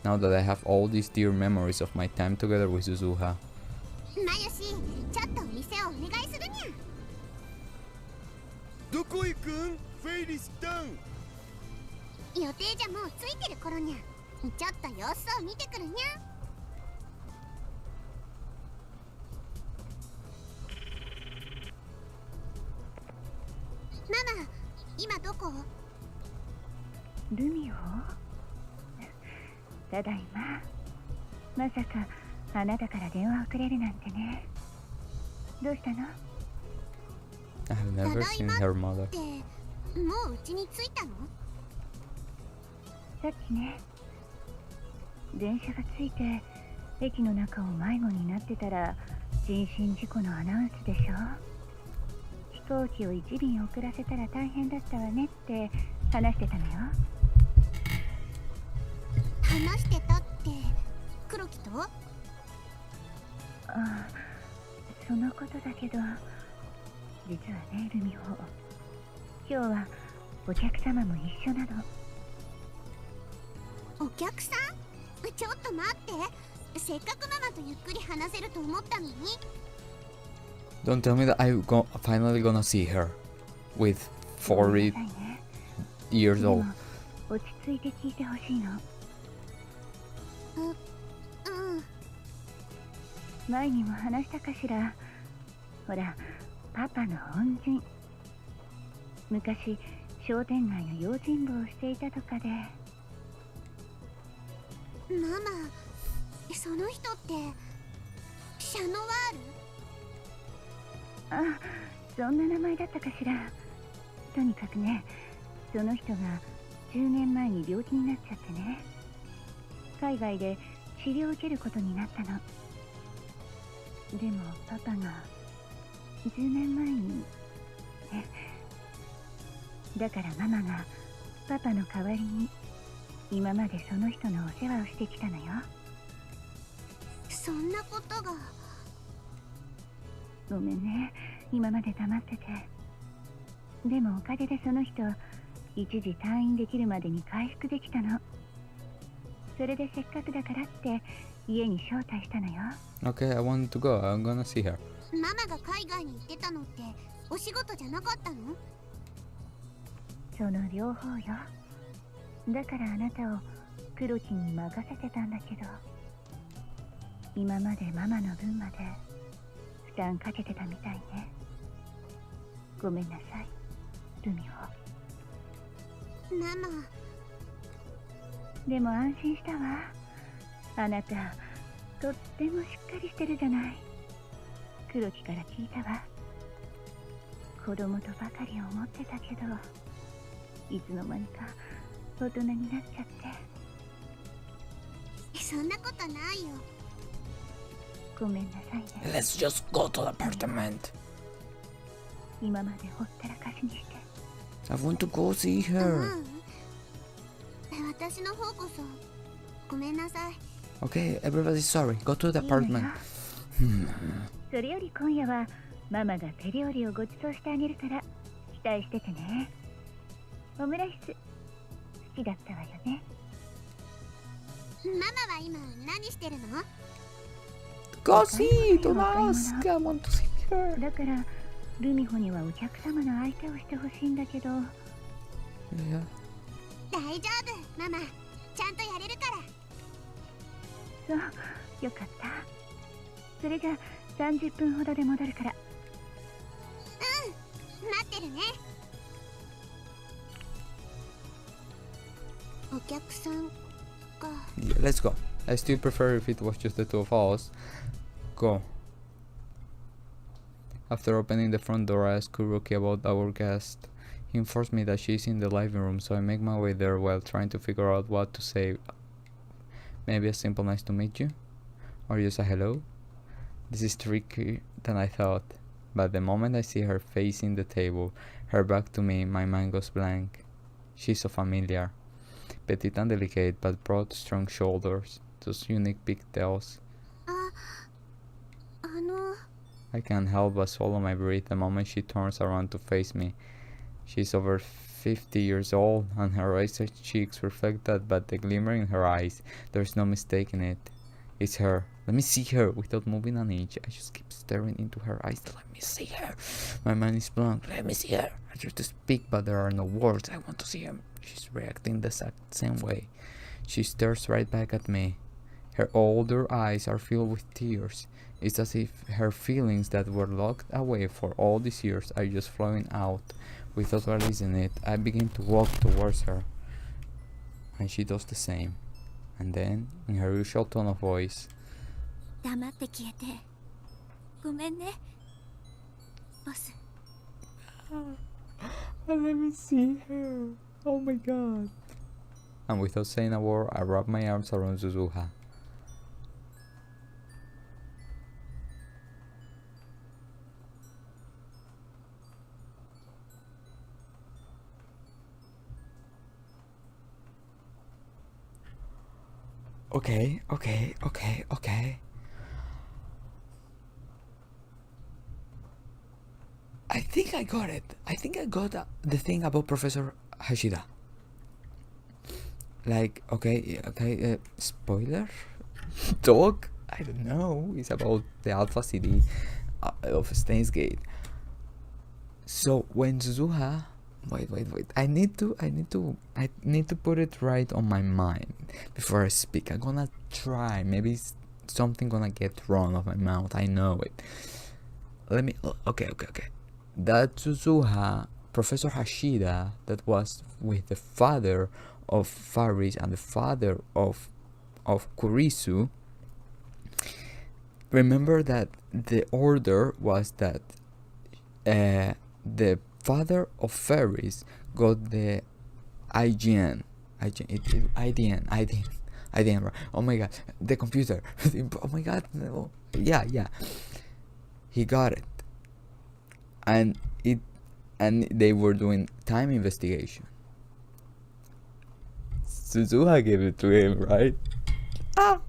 now that I have all these dear memories of my time together with Suzuha. マヨシ、ちょっとお店をお願いするにゃ。どこ行くんフェイリス・ダン。予定じゃもうついてる頃にゃ。ちょっと様子を見てくるにゃ。ママ、今どこ？ルミオ？ただいま。まさかあなたから電話をくれるなんてね。どうしたの？ I have never seen her mother. ってもう家に着いたの？さっきね、電車が着いて駅の中を迷子になってたら人身事故のアナウンスでしょ。飛行機を1便遅らせたら大変だったわねって話してたのよ。話してたって黒木と？ああ、そのことだけど、実はね、ルミホ、今日はお客様も一緒なの。お客さん？ちょっと待って。せっかくママとゆっくり話せると思ったのに。Don't tell me that I'm finally gonna see her with 40 years old. 落ち着いて聞いてほしいの。前にも話したかしら。ほら、パパの恩人。昔、商店街の用心棒をしていたとかで。ママ、その人ってシャノワール？あ、そんな名前だったかしら。とにかくね、その人が10年前に病気になっちゃってね、海外で治療を受けることになったの。でもパパが10年前にね、だからママがパパの代わりに今までその人のお世話をしてきたのよ。そんなことが。ごめんね、今まで黙ってて。でもおかげでその人一時退院できるまでに回復できたの。それでせっかくだからって家に招待したのよ。 Okay, I want to go. I'm gonna see her. ママが海外に行ってたのってお仕事じゃなかったの？その両方よ。だからあなたを黒木に任せてたんだけど、今までママの分まで負担かけてたみたいね。ごめんなさい、ルミホ。ママ。でも安心したわ。あなたとってもしっかりしてるじゃない。黒木から聞いたわ。子供とばかり思ってたけど、いつの間にか大人になっちゃって。そんなことないよ。ごめんなさいね。 Let's just go to the apartment. 今までほったらかしにして。I want to go see her. 私の方こそごめんなさい。Okay, everybody's sorry. Go to the apartment. それより今夜はママが手料理をご馳走してあげるから期待しててね。オムライス好きだったわよね。ママは今何してるの？ Go see! Don't ask! I want to see her! だからルミホにはお客様の相手をしてほしいんだけど。Yeah. 大丈夫ママ、ちゃんとやれるから。そう、よかった。それじゃあ30分ほどで戻るから。待ってるね。お客さんか。 Yeah, let's go. I still prefer if it was just the two of us. Go. After opening the front door, I asked Kuroki about our guest. He informs me that she's in the living room, so I make my way there while trying to figure out what to say. Maybe a simple nice to meet you? Or just a hello? This is trickier than I thought, but the moment I see her facing the table, her back to me, my mind goes blank. She's so familiar. Petite and delicate, but broad, strong shoulders, those unique pigtails. I can't help but swallow my breath the moment she turns around to face me. She's over 50 years old, and her razor cheeks reflect that, but the glimmer in her eyes, there's no mistaking it. It's her. Let me see her. Without moving an inch, I just keep staring into her eyes. Let me see her. My mind is blank. Let me see her. I try to speak, but there are no words. I want to see her. She's reacting the exact same way. She stares right back at me. Her older eyes are filled with tears. It's as if her feelings that were locked away for all these years are just flowing out. Without releasing it, I begin to walk towards her, and she does the same. And then, in her usual tone of voice, 黙って消えてごめんねボス。 Let me see her. Oh my god. And without saying a word, I wrap my arms around Suzuha. Okay. I think I got it. I think I got the thing about Professor Hashida. Like, okay, spoiler? Talk? I don't know. It's about the Alpha CD of Steinsgate. So when Suzuha, wait. I need to put it right on my mind before I speak. I'm gonna try. Maybe something gonna get wrong of my mouth. I know it. Let me. Okay. That Suzuha, Professor Hashida, that was with the father of FARIS and the father of Kurisu. Remember that the order was that the father of FARIS got the IDN, right? Oh my god, the computer. Oh my god, no. Yeah. He got it. And they were doing time investigation. Suzuha gave it to him, right? I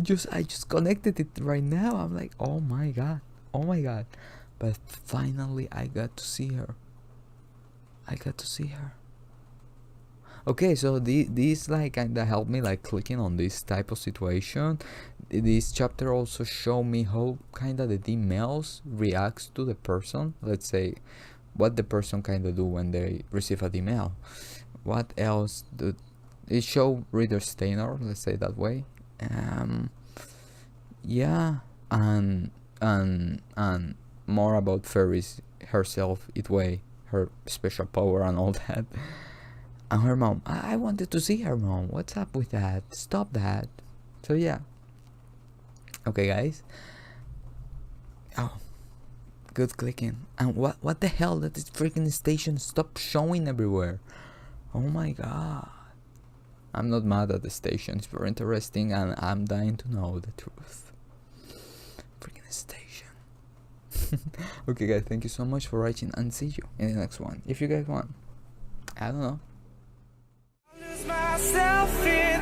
just connected it right now. I'm like, oh my god. But finally I got to see her. Okay, so this like kinda helped me like clicking on this type of situation. This chapter also showed me how kinda the emails reacts to the person. Let's say what the person kinda do when they receive an email. What else did it show? Reader's tenor, let's say that way. Yeah, and more about FARIS herself, her special power and all that. And her mom, I wanted to see her mom. What's up with that? Stop that. So yeah. Okay, guys. Oh, good clicking. And what the hell? That this freaking station stopped showing everywhere. Oh my god. I'm not mad at the station. It's very interesting, and I'm dying to know the truth. Freaking station. Okay, guys. Thank you so much for watching, and see you in the next one. If you guys want, I don't know. Myself in